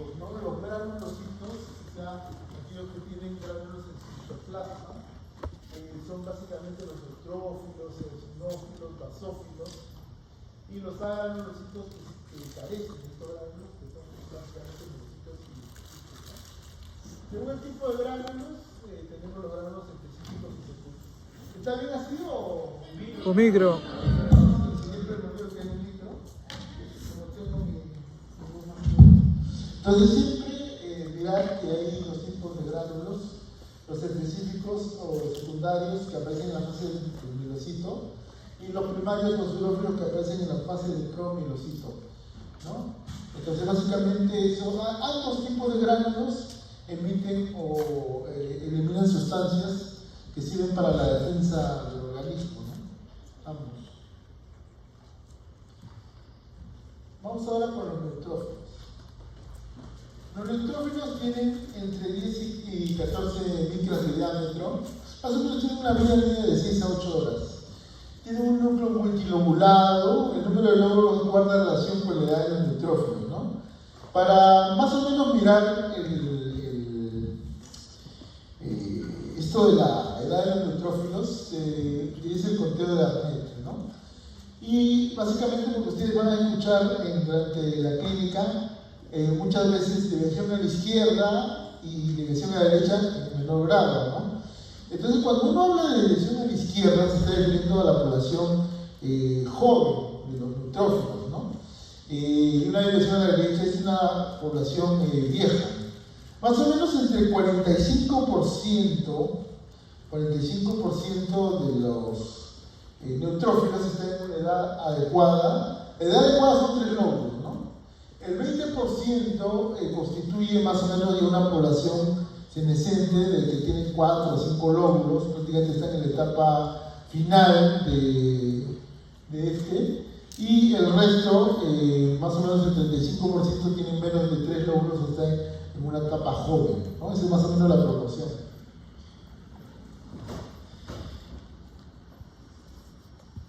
específicos, ¿no? Los granulocitos, o sea, aquellos que tienen gránulos en su citoplasma, son básicamente los eutrófilos, eosinófilos, basófilos, y los agranulocitos que carecen de estos gránulos, que son básicamente monocitos y cíclicos, ¿no? Según el tipo de gránulos, tenemos los gránulos específicos y secundarios. ¿Está bien así o micro? O micro. Entonces siempre mirar que hay dos tipos de gránulos, los específicos o secundarios que aparecen en la fase del mielocito y los primarios, los urófilos que aparecen en la fase del promielocito, ¿no? Entonces básicamente ambos tipos de gránulos emiten o eliminan sustancias que sirven para la defensa del organismo, ¿no? Ambos. Vamos ahora con los neutrófilos. Los neutrófilos tienen entre 10 y 14 micras de diámetro, más o menos tienen una vida media de 6 a 8 horas. Tienen un núcleo multilobulado, el número de lóbulos guarda relación con la edad de los neutrófilos, ¿no? Para más o menos mirar esto de la edad de los neutrófilos, se utiliza el conteo de Arnett, ¿no? Y básicamente lo que ustedes van a escuchar durante la clínica, muchas veces deviación a la izquierda y deviación a la derecha en menor grado, ¿no? Entonces, cuando uno habla de deviación a la izquierda, se está refiriendo a la población joven de los neutrófilos, ¿no? Y una deviación a la derecha es una población vieja. Más o menos entre 45% de los neutrófilos están en una edad adecuada. La edad adecuada son 3 lóbulos, ¿no? El 20% constituye más o menos de una población senescente de que tiene 4 o 5 lóbulos, prácticamente están en la etapa final y el resto, más o menos el 35% tienen menos de 3 lóbulos o están en una etapa joven, ¿no? Esa es más o menos la proporción.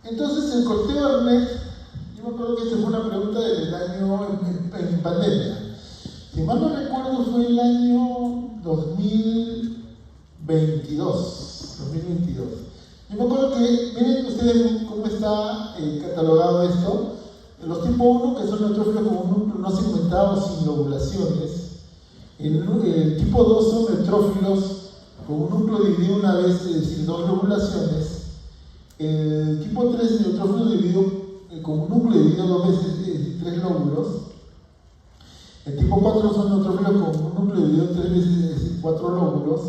Entonces, el conteo Arnett, yo me acuerdo que esta fue una pregunta del año en pandemia. Si mal no recuerdo, fue el año 2022. Yo me acuerdo que, miren ustedes cómo está catalogado esto. Los tipo 1, que son neutrófilos con un núcleo no segmentado sin lobulaciones. El tipo 2 son neutrófilos con un núcleo dividido una vez sin 2 lobulaciones. El tipo 3 neutrófilo dividido con un núcleo dividido 2 veces 3 lóbulos. El tipo 4 son neutrófilos con un núcleo dividido 3 veces 4 lóbulos.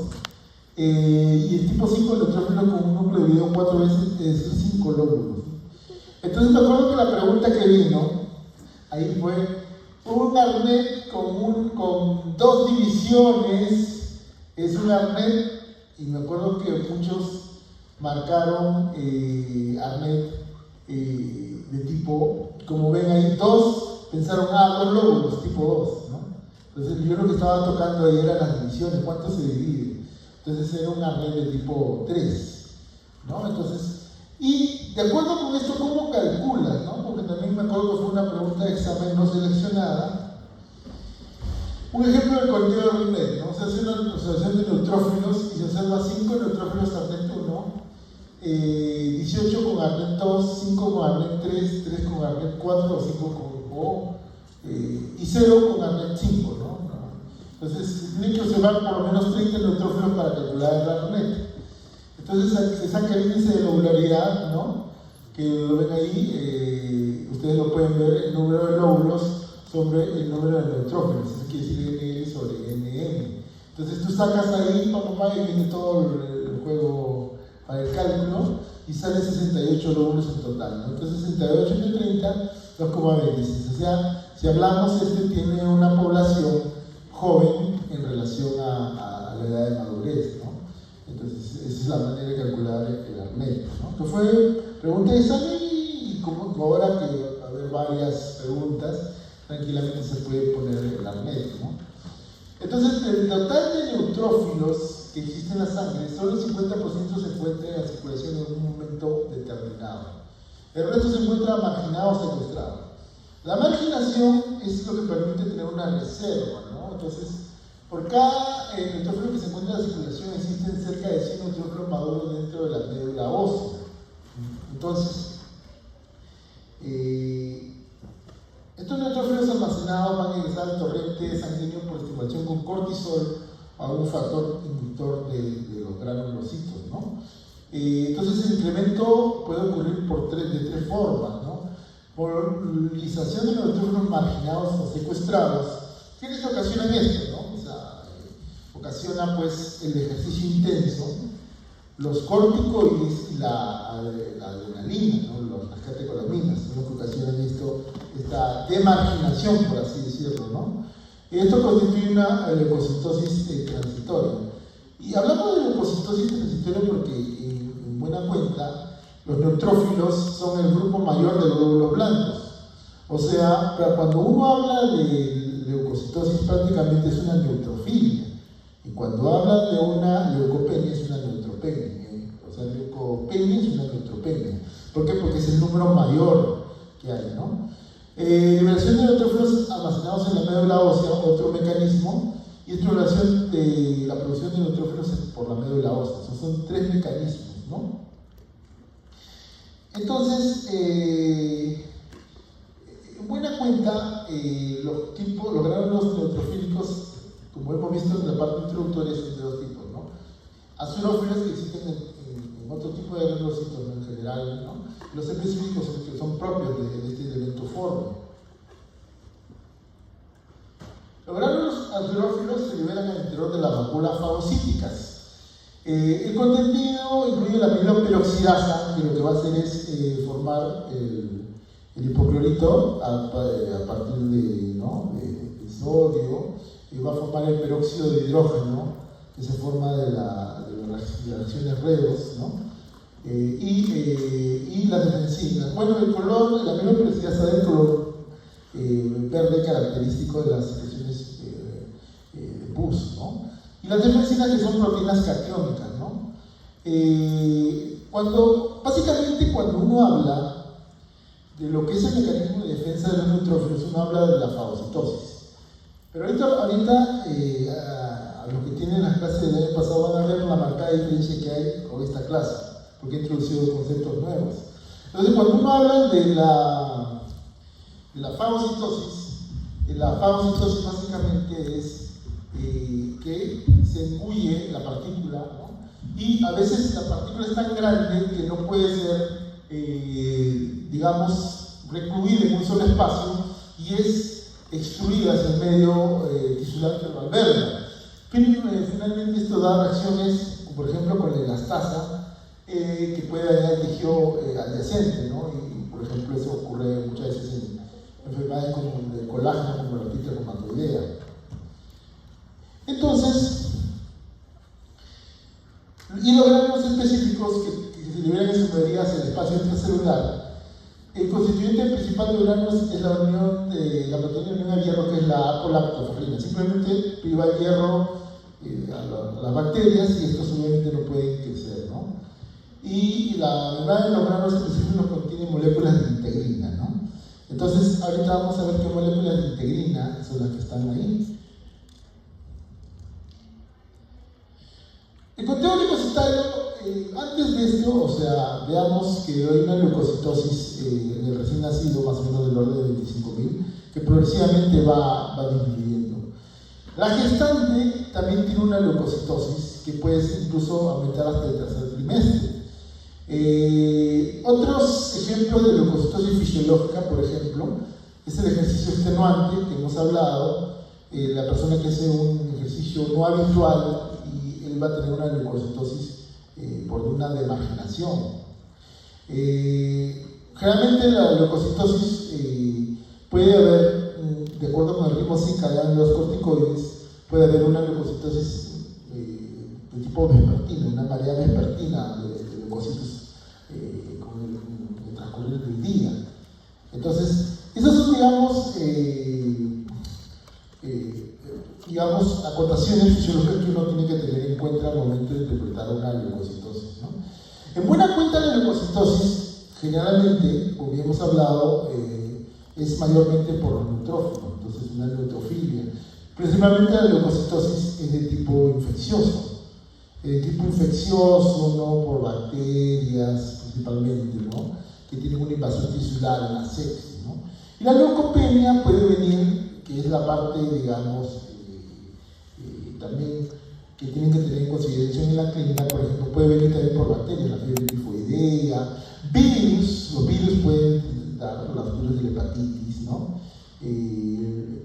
Y el tipo 5 neutrófilos con un núcleo dividido 4 veces 5 lóbulos. Entonces me acuerdo que la pregunta que vino ahí fue un Arnett con 2 divisiones es un Arnett, y me acuerdo que muchos marcaron Arnett de tipo, como ven ahí, 2, pensaron, 2 lóbulos, tipo 2, ¿no? Entonces yo lo que estaba tocando ahí eran las divisiones, cuánto se divide. Entonces era un Arnett de tipo 3, ¿no? Entonces, y de acuerdo con esto, ¿cómo calculas, no? Porque también me acuerdo que fue una pregunta de examen no seleccionada. Un ejemplo del conteo de Arnett, ¿no? Se hace una observación de neutrófilos y se observa 5 neutrófilos Arnett 1, 18 con Arnett 2, 5 con Arnett 3, 3 con Arnett 4, 5 y 0 con Arnett 5, ¿no? Entonces, tienen que observar por lo menos 30 neutrófilos para calcular el Arnett. Entonces, se saca el índice de lobularidad, ¿no? Que lo ven ahí, ustedes lo pueden ver, el número de lóbulos sobre el número de neutrófilos, eso quiere decir NL sobre NM. Entonces, tú sacas ahí, y viene todo el juego para el cálculo y sale 68 lóbulos en total, ¿no? Entonces 68 entre 30, 2,26. O sea, si hablamos, tiene una población joven en relación a la edad de madurez, ¿no? Entonces esa es la manera de calcular el Arnett, ¿no? Que fue pregunta de examen y como ahora que va a haber varias preguntas, tranquilamente se puede poner el Arnett, ¿no? Entonces, el total de neutrófilos que existe en la sangre, solo el 50% se encuentra en la circulación en un momento determinado. El resto se encuentra marginado o secuestrado. La marginación es lo que permite tener una reserva, ¿no? Entonces, por cada neutrófilo que se encuentra en la circulación existen cerca de 100 neutrófilos maduros dentro de la médula ósea. Entonces, estos neutrófilos almacenados van a ingresar al torrente sanguíneo por estimulación con cortisol o algún factor inductor de los granulocitos, ¿no? Entonces, el incremento puede ocurrir de tres formas, ¿no? Por lisación de los neutrófilos marginados o secuestrados. ¿Quiénes ocasionan esto, no? O sea, ocasiona pues el ejercicio intenso, los corticoides y la adrenalina, ¿no? Las catecolaminas, son los que ocasionan esta demarginación, por así decirlo, ¿no? Esto constituye una leucocitosis transitoria. Y hablamos de leucocitosis transitoria porque, en buena cuenta, los neutrófilos son el grupo mayor de los glóbulos blancos. O sea, cuando uno habla de leucocitosis, prácticamente es una neutrofilia. Y cuando habla de una leucopenia, es una neutropenia. O sea, leucopenia es una neutropenia. ¿Por qué? Porque es el número mayor que hay, ¿no? Liberación de neutrófilos almacenados en la médula ósea, otro mecanismo, y estimulación de la producción de neutrófilos por la médula ósea. Son tres mecanismos, ¿no? Entonces, en buena cuenta, los gránulos neutrofílicos, como hemos visto en la parte introductoria, son de dos tipos, ¿no? Azurófilos, que existen en otro tipo de granulocitos, ¿no? En general, ¿no? Los específicos, que son propios de este elemento forme. Los gránulos azurófilos se liberan al interior de las vacuolas fagocíticas. El contenido incluye la aminoperoxidasa, que lo que va a hacer es formar el hipoclorito a partir de sodio, y va a formar el peróxido de hidrógeno, que se forma de las reacciones redos, ¿no? Y la defensina. Bueno, el color, la aminoperoxidasa del color verde característico de las secreciones de pus, ¿no? Y las defensinas, que son proteínas catiónicas, ¿no? Básicamente, cuando uno habla de lo que es el mecanismo de defensa de los neutrófilos, uno habla de la fagocitosis. Pero ahorita a los que tienen las clases del año pasado van a ver la marcada diferencia que hay con esta clase, porque he introducido conceptos nuevos. Entonces, cuando uno habla de la fagocitosis básicamente es que se engulle la partícula, ¿no? Y a veces la partícula es tan grande que no puede ser, digamos, recluida en un solo espacio y es extruida hacia el medio tisular que lo alberga. Finalmente esto da reacciones, por ejemplo, con la elastasa, que puede dañar el tejido adyacente, ¿no? Y, por ejemplo, eso ocurre muchas veces en enfermedades como el colágeno, como la artritis reumatoidea. Entonces, y los gránulos específicos que se liberan en su mayoría hacia el espacio intracelular, el constituyente principal de granulos es la unión de la proteína de unión al hierro, que es la apolactoferrina. Simplemente priva el hierro a las bacterias y estos obviamente no pueden crecer, ¿no? Y la membrana de los granulos específicos contiene moléculas de integrina, ¿no? Entonces, ahorita vamos a ver qué moléculas de integrina son las que están ahí. El conteo leucocitario, antes de esto, o sea, veamos que hay una leucocitosis en el recién nacido, más o menos del orden de 25.000, que progresivamente va disminuyendo. La gestante también tiene una leucocitosis que puede incluso aumentar hasta el tercer trimestre. Otros ejemplos de leucocitosis fisiológica, por ejemplo, es el ejercicio extenuante que hemos hablado, la persona que hace un ejercicio no habitual y él va a tener una leucocitosis por una demarginación. Generalmente la leucocitosis puede haber, de acuerdo con el ritmo circadiano de los corticoides, puede haber una leucocitosis de tipo vespertino, una marea vespertina de leucocitos con el transcurrir del día. Entonces, esas son, digamos, acotaciones fisiológicas que uno tiene que tener en cuenta al momento de interpretar una leucocitosis, ¿no? En buena cuenta, la leucocitosis, generalmente, como ya hemos hablado, es mayormente por los neutrófilos, entonces una neutrofilia. Principalmente la leucocitosis es de tipo infeccioso. ¿No? Por bacterias principalmente, ¿no? Que tienen una invasión tisular, una sepsis, ¿no? Y la leucopenia puede venir, que es la parte, digamos, también que tienen que tener en consideración en la clínica, por ejemplo, puede venir también por bacterias, la fiebre tifoidea, virus, los virus pueden dar los virus de la hepatitis, ¿no? El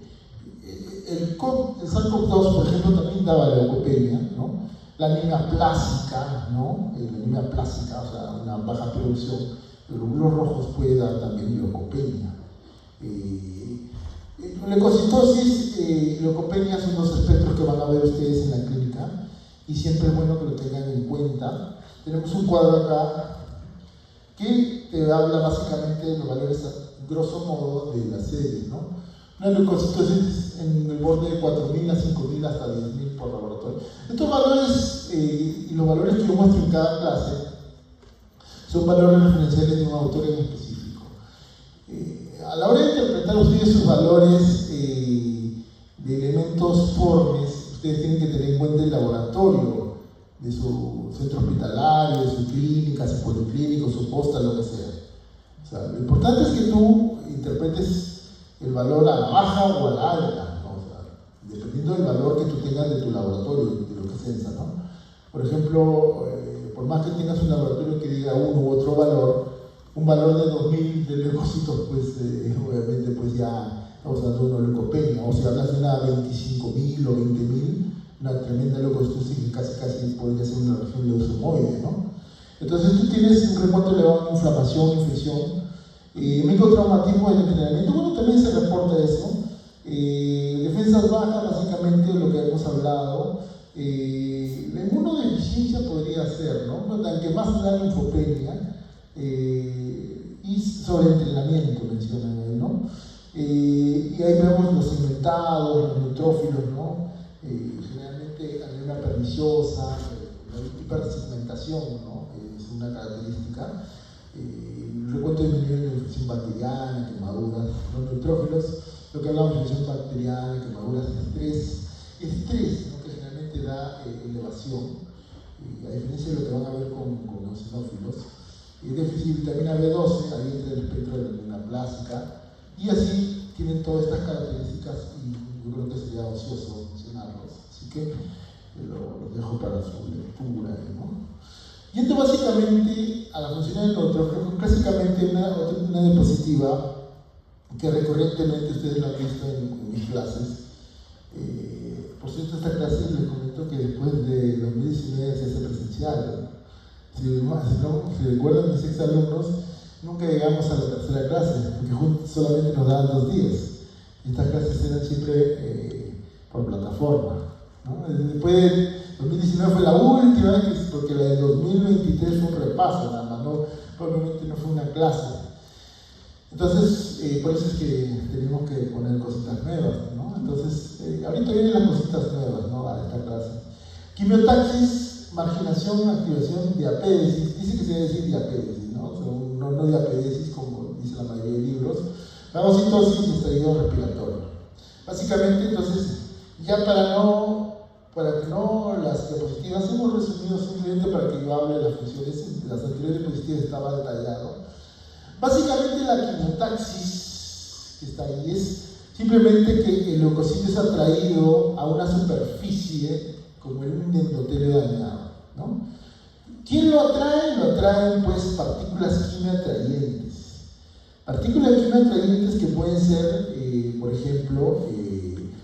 SARS-CoV-2, por ejemplo, también daba leucopenia, ¿no? La anemia plástica, ¿no? La anemia plástica, o sea, una baja producción de glóbulos rojos puede dar también leucopenia. Leucocitosis y leucopenia son dos espectros que van a ver ustedes en la clínica y siempre es bueno que lo tengan en cuenta. Tenemos un cuadro acá que te habla básicamente de los valores, grosso modo, de la serie, ¿no? Una leucocitosis en el borde de 4.000 a 5.000 hasta 10.000 por laboratorio. Estos valores y los valores que yo muestro en cada clase son valores referenciales de un autor en específico. A la hora de interpretar ustedes sus valores de elementos formes, ustedes tienen que tener en cuenta el laboratorio de su centro hospitalario, de su clínica, su policlínico, su posta, lo que sea. O sea, lo importante es que tú interpretes el valor a la baja o a la alta, ¿no? O sea, dependiendo del valor que tú tengas de tu laboratorio, de lo que censa, ¿no? Por ejemplo, por más que tengas un laboratorio que diga uno u otro valor, un valor de 2.000 de leucocitos, pues obviamente pues ya estamos hablando de una leucopenia, o si hablas de una 25.000 o 20.000, una tremenda leucocitosis que casi podría ser una región leucemoide, ¿no? Entonces tú tienes un reporte elevado de inflamación, infección, microtraumatismo del entrenamiento, bueno, también se reporta eso. Defensas bajas, básicamente lo que hemos hablado. La inmunodeficiencia podría ser, ¿no? Aunque más da linfopenia y sobreentrenamiento mencionan ahí, ¿no? Y ahí vemos los segmentados, los neutrófilos, ¿no? Generalmente anemia perniciosa, la hipersegmentación, ¿no? Es una característica. Recuento disminuir la infección bacteriana, quemaduras, los neutrófilos, lo que hablamos de infección bacteriana, quemaduras, estrés, ¿no? Que generalmente da elevación, a diferencia de lo que van a ver con los eosinófilos. Déficit de vitamina B12, ahí entra el espectro de la anemia plástica, y así tienen todas estas características y yo creo que sería ocioso mencionarlos, así que los dejo para su lectura, ¿no? Yendo básicamente a la función del neutrófilo, clásicamente una diapositiva que recurrentemente ustedes la han visto en mis clases. Por cierto, esta clase les comento que después de 2019 se hace presencial. Si recuerdan mis exalumnos, nunca llegamos a la tercera clase, porque solamente nos daban 2 días. Y estas clases eran siempre por plataforma, ¿no? Después de 2019 fue la última vez, porque la de 2023 fue un repaso, nada más, probablemente no fue una clase. Entonces, por eso es que tenemos que poner cositas nuevas, ¿no? Entonces, ahorita vienen las cositas nuevas, ¿no? A esta clase. Quimiotaxis, marginación, activación, diapédesis. Dice que se debe decir diapédesis, ¿no? O sea, no diapédesis como dice la mayoría de libros. Fagocitosis y estallido respiratorio. Básicamente, entonces, ya para que no las diapositivas, hemos resumido simplemente para que yo hable de las funciones, las anteriores diapositivas estaba detallado. Básicamente la quimiotaxis que está ahí es simplemente que el leucocito es atraído a una superficie como en un endotelio dañado, ¿no? ¿Quién lo atrae? Lo atraen pues partículas quimioatrayentes. Partículas quimioatrayentes que pueden ser, por ejemplo,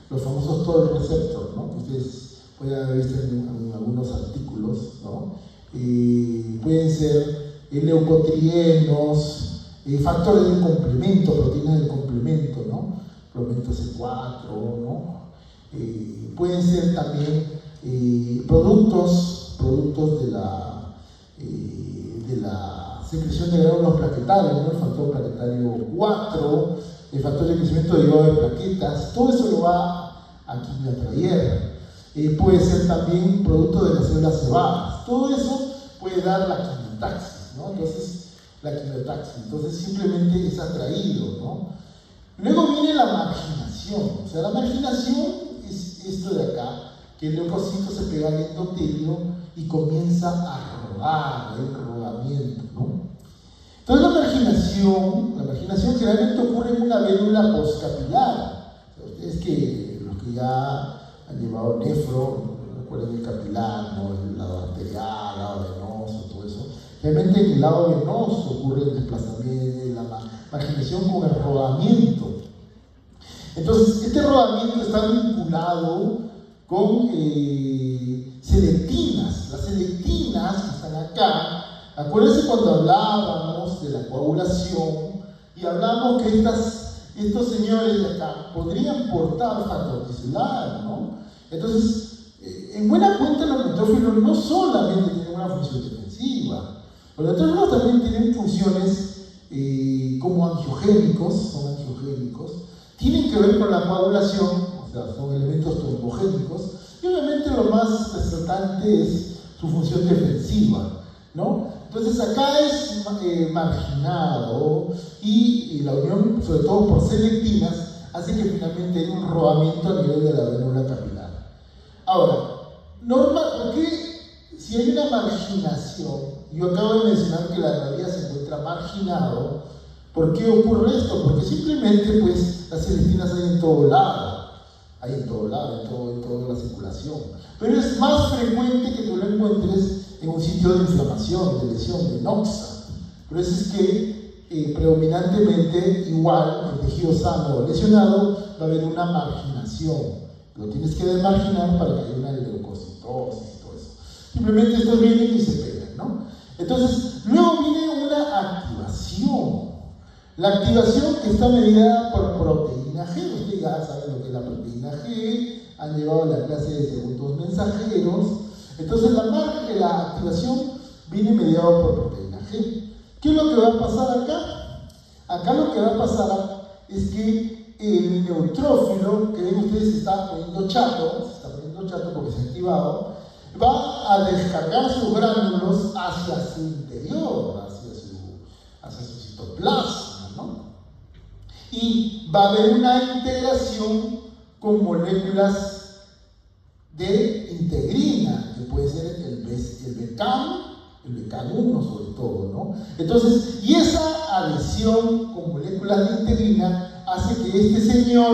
los famosos toll receptors, ¿no? Que ustedes pueden haber visto en algunos artículos, ¿no? Pueden ser leucotrienos, factores del complemento, proteínas del complemento, ¿no? Complemento C4, ¿no? Pueden ser también productos de la secreción de gránulos plaquetarios, ¿no? El factor plaquetario 4, el factor de crecimiento derivado de plaquetas, todo eso lo va a quimioatraer. Puede ser también producto de las células cebadas, todo eso puede dar la quimiotaxis, ¿no? Entonces, la quimiotaxis, entonces simplemente es atraído, ¿no? Luego viene la marginación. O sea, la marginación es esto de acá, que el leucocito se pega al endotelio y comienza a rodar, el rodamiento, ¿no? Entonces la marginación generalmente ocurre en una vélula postcapilar. Ustedes que los que ya han llevado nefro, recuerden el capilar, ¿no? El lado arterial, el lado venoso, todo eso. Realmente en el lado venoso ocurre el desplazamiento, la marginación con el rodamiento. Entonces, este rodamiento está vinculado con selectinas. Las selectinas que están acá, acuérdense cuando hablábamos de la coagulación y hablamos que estos señores de acá podrían portar factor tisular, ¿no? Entonces, en buena cuenta los neutrófilos no solamente tienen una función defensiva, los neutrófilos también tienen funciones como angiogénicos, son angiogénicos, tienen que ver con la coagulación, o sea, son elementos trombogénicos, y obviamente lo más resaltante es su función defensiva, ¿no? Entonces acá es marginado y la unión, sobre todo por selectinas, hace que finalmente haya un rodamiento a nivel de la vélula capilar. Ahora, ¿por qué si hay una marginación? Yo acabo de mencionar que la realidad se encuentra marginado. ¿Por qué ocurre esto? Porque simplemente pues las selectinas hay en todo lado, en toda la circulación. Pero es más frecuente que tú lo encuentres en un sitio de inflamación, de lesión, de noxa. Por eso es que predominantemente igual en tejido sano o lesionado va a haber una marginación. Lo tienes que demarginar para que haya una leucocitosis y todo eso. Simplemente estos vienen y se pegan, ¿no? Entonces, luego viene una activación. La activación está medida por proteína G. Ustedes ya saben lo que es la proteína G, han llevado la clase de segundos mensajeros. Entonces, la activación viene mediada por proteína G. ¿Qué es lo que va a pasar acá? Acá lo que va a pasar es que el neutrófilo, que ven ustedes se está poniendo chato porque se ha activado, va a descargar sus gránulos hacia su interior, hacia su citoplasma, ¿no? Y va a haber una integración con moléculas de integrina, que puede ser el BCAN1 sobre todo, ¿no? Entonces, y esa adhesión con moléculas de integrina hace que este señor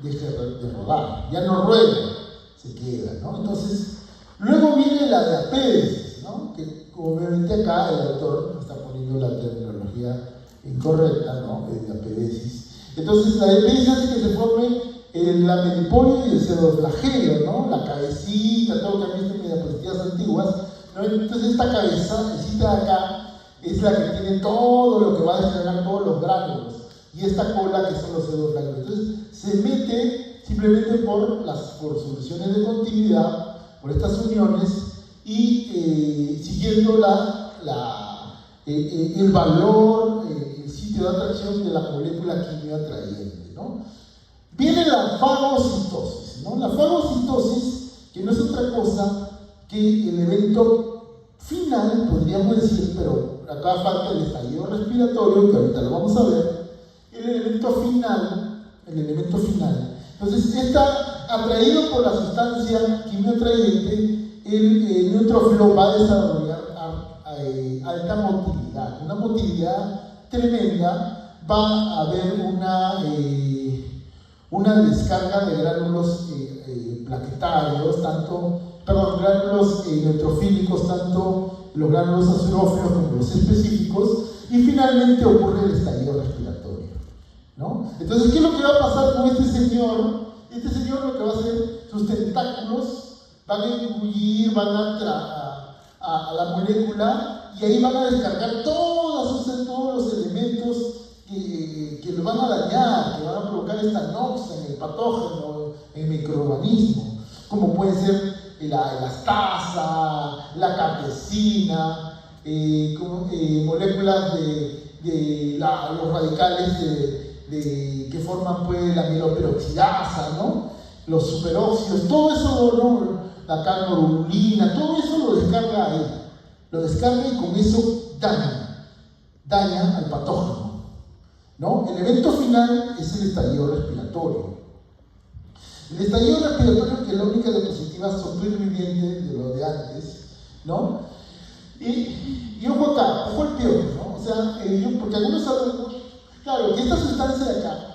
deje de rodar, ya no rueda, se queda, ¿no? Entonces, luego viene la diapédesis, ¿no? Que obviamente acá el autor está poniendo la terminología incorrecta, ¿no? De diapédesis. Entonces, la diapédesis hace que se forme el lamelipodio y el pseudoflagelo, ¿no? La cabecita, todo lo que han visto en diapositivas antiguas, ¿no? Entonces esta cabecita de acá es la que tiene todo lo que va a descargar todos los gránulos, y esta cola que son los pseudoflagelos. Entonces se mete simplemente por soluciones de continuidad, por estas uniones, y siguiendo el valor, el sitio de atracción de la molécula quimioatrayente, ¿no? Viene la fagocitosis, ¿no? La fagocitosis, que no es otra cosa que el evento final, podríamos decir, pero acá falta el estallido respiratorio, que ahorita lo vamos a ver, el elemento final. Entonces, está atraído por la sustancia quimioatrayente, el neutrófilo va a desarrollar alta motilidad, una motilidad tremenda, va a haber una descarga de gránulos plaquetarios, gránulos neutrofílicos, tanto los gránulos azurófilos como los específicos, y finalmente ocurre el estallido respiratorio, ¿no? Entonces, ¿qué es lo que va a pasar con este señor? Este señor lo que va a hacer, sus tentáculos van a engullir, van a la molécula, y ahí van a descargar todos los elementos que lo van a dañar, que van a provocar esta noxa en el patógeno, en el microorganismo, como puede ser la elastasa, la capecina, moléculas de los radicales que forman pues, la mieloperoxidasa, ¿no? Los superóxidos, todo eso, ¿no? La carborulina, todo eso lo descarga ahí, lo descarga y con eso daña al patógeno. ¿no? El evento final es el estallido respiratorio. El estallido respiratorio, que es la única diapositiva superviviente de lo de antes, ¿no? Y ojo acá, ojo al peor, ¿no? O sea, porque algunos saben, claro, que esta sustancia de acá,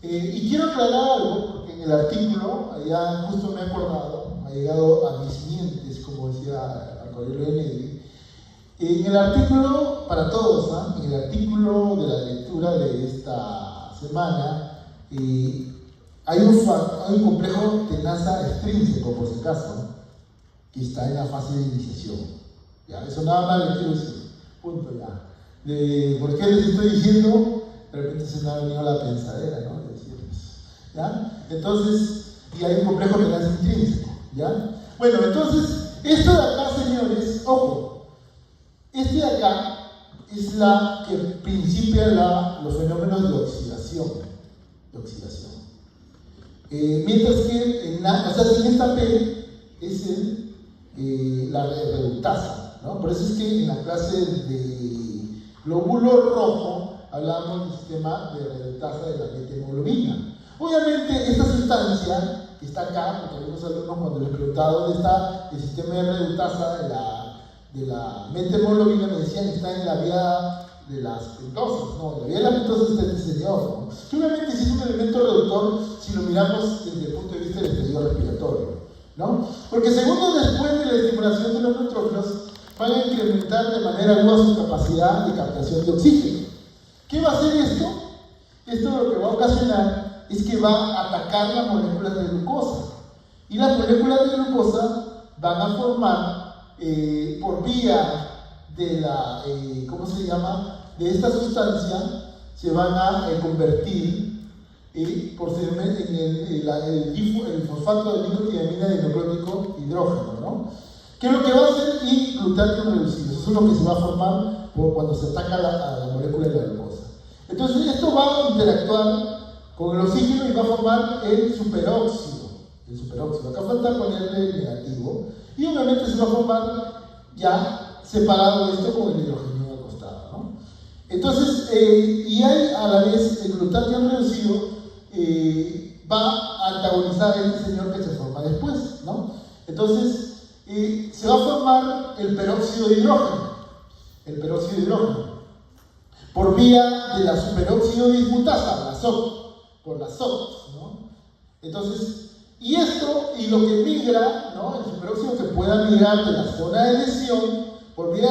y quiero aclarar algo, porque en el artículo, ya justo me he acordado, ha llegado a mis mientes, como decía Correo de Negri, en el artículo, para todos, ¿ah? En el artículo de la lectura de esta semana, hay un complejo tenaza extrínseco, por si acaso, que está en la fase de iniciación. ¿Ya? Eso nada más les quiero decir. Punto ya. ¿Por qué les estoy diciendo? De repente se me ha venido la pensadera, ¿no? De decirles, ¿ya? Entonces, y hay un complejo tenaza intrínseco, ¿ya? Bueno, entonces, esto de acá, señores, ojo, este de acá es la que principia los fenómenos de oxidación. Mientras que o sea, si esta P es la reductasa, ¿no? Por eso es que en la clase de glóbulo rojo hablamos del sistema de reductasa de la methemoglobina. Obviamente esta sustancia que está acá, porque algunos alumnos cuando les preguntaba dónde está el sistema de reductasa de la methemoglobina me decían que está en la vía de las pentosas, no, en la vía de las pentosas está este señor, ¿no? Que obviamente sí es un elemento reductor si lo miramos desde el punto de vista del estallido respiratorio, ¿no? Porque segundo después de la estimulación de los neutrófilos van a incrementar de manera aguda su capacidad de captación de oxígeno. ¿Qué va a hacer esto? Esto lo que va a ocasionar es que va a atacar las moléculas de glucosa. Y las moléculas de glucosa van a formar por vía de la, ¿cómo se llama? De esta sustancia, se van a convertir posteriormente en el fosfato de nicotinamina dinoclórico hidrógeno, ¿no? ¿Qué es lo que va a hacer? Y glutatión reducido. Eso es lo que se va a formar cuando se ataca a la molécula de la glucosa. Entonces, esto va a interactuar con el oxígeno y va a formar el superóxido. Acá falta ponerle el negativo. Y obviamente se va a formar ya separado esto con el hidrógeno al costado, ¿no? Entonces, y hay a la vez el glutatión reducido va a antagonizar a este señor que se forma después, ¿no? Entonces, se va a formar el peróxido de hidrógeno. Por vía de la superóxido dismutasa, la SOC, por la SOC, ¿no? Entonces, y esto, y lo que migra, ¿no? El superóxido que pueda migrar de la zona de lesión, por vía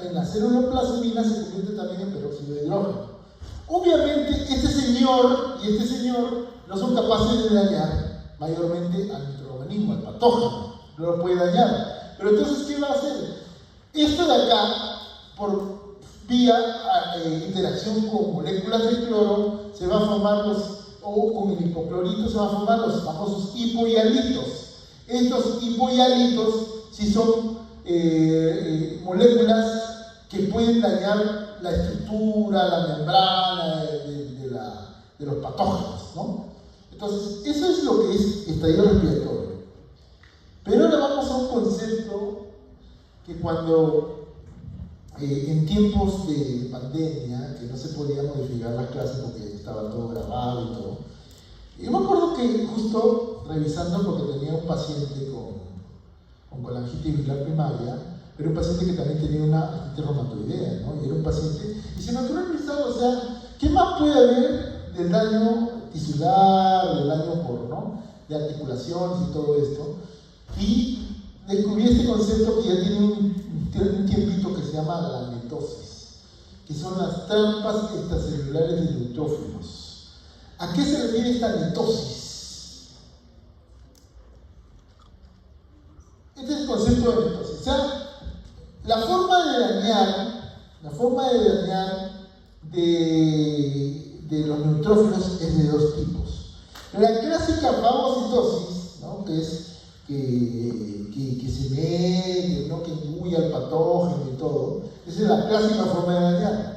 en la célula plasmina se convierte también en peróxido de hidrógeno. Obviamente, este señor y este señor no son capaces de dañar mayormente al microorganismo, al patógeno, no lo puede dañar. Pero entonces, ¿qué va a hacer? Esto de acá, por vía interacción con moléculas de cloro, se va a formar o con el hipoclorito se van a formar los famosos hipohialitos. Estos hipohialitos sí son moléculas que pueden dañar la estructura, la membrana de los patógenos, ¿no? Entonces, eso es lo que es estallido respiratorio. Pero ahora vamos a un concepto que cuando en tiempos de pandemia, que no se podía modificar las clases porque estaba todo grabado y todo, yo me acuerdo que justo revisando, porque tenía un paciente con colangitis biliar primaria, pero un paciente que también tenía una artritis reumatoidea, ¿no? Y era un paciente, y se me ocurrió pensar, o sea, ¿qué más puede haber del daño tisular, del daño ¿no? de articulaciones y todo esto? Y descubrí este concepto que ya tiene un tiempito que se llama la netosis, que son las trampas extracelulares de neutrófilos. ¿A qué se refiere esta netosis? Este es el concepto de netosis. O sea, la forma de dañar de los neutrófilos es de dos tipos. La clásica fagocitosis, ¿no? Que es que se mete, ¿no? Que inguye al patógeno y todo. Esa es la clásica forma de dañar.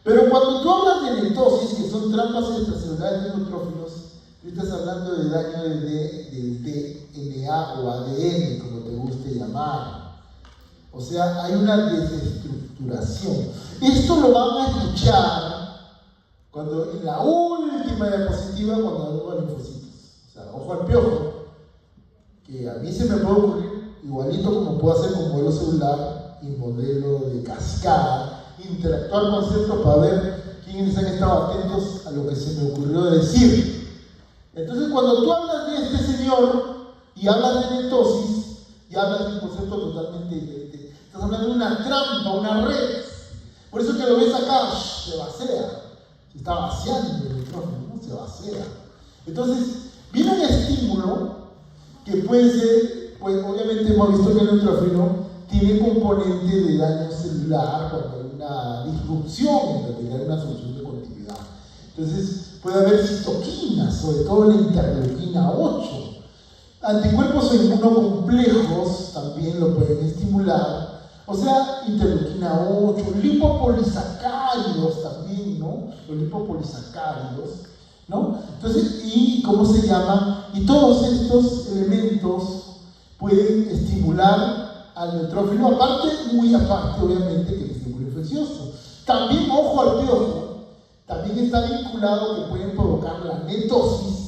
Pero cuando tú hablas de netosis, que son trampas extracelulares de neutrófilos, tú estás hablando de daño del DNA o ADN, como te guste llamar. O sea, hay una desestructuración. Esto lo van a escuchar Cuando en la última diapositiva, cuando hablamos de linfocitos. O sea, ojo al piojo, que a mí se me puede ocurrir igualito como puedo hacer con modelo celular y modelo de cascada, interactuar con conceptos para ver quiénes han estado atentos a lo que se me ocurrió decir. Entonces, cuando tú hablas de este señor y hablas de netosis, y hablas de un concepto totalmente diferente. Estás hablando de una trampa, una red. Por eso que lo ves acá, se vacía. Se está vaciando el nitrógeno, ¿no? Se vacía. Entonces, viene un estímulo que puede ser, pues obviamente hemos visto que el nitrógeno tiene componente de daño celular cuando hay una disrupción en una solución de continuidad. Entonces, puede haber citoquinas, sobre todo la interleuquina 8. Anticuerpos inmunocomplejos también lo pueden estimular, o sea, interleuquina 8, lipopolisacáridos también, ¿no? Los lipopolisacáridos, ¿no? Entonces, ¿y cómo se llama? Y todos estos elementos pueden estimular al neutrófilo, aparte, muy aparte, obviamente, que el estímulo infeccioso. También, ojo al piojo, también está vinculado que pueden provocar la netosis,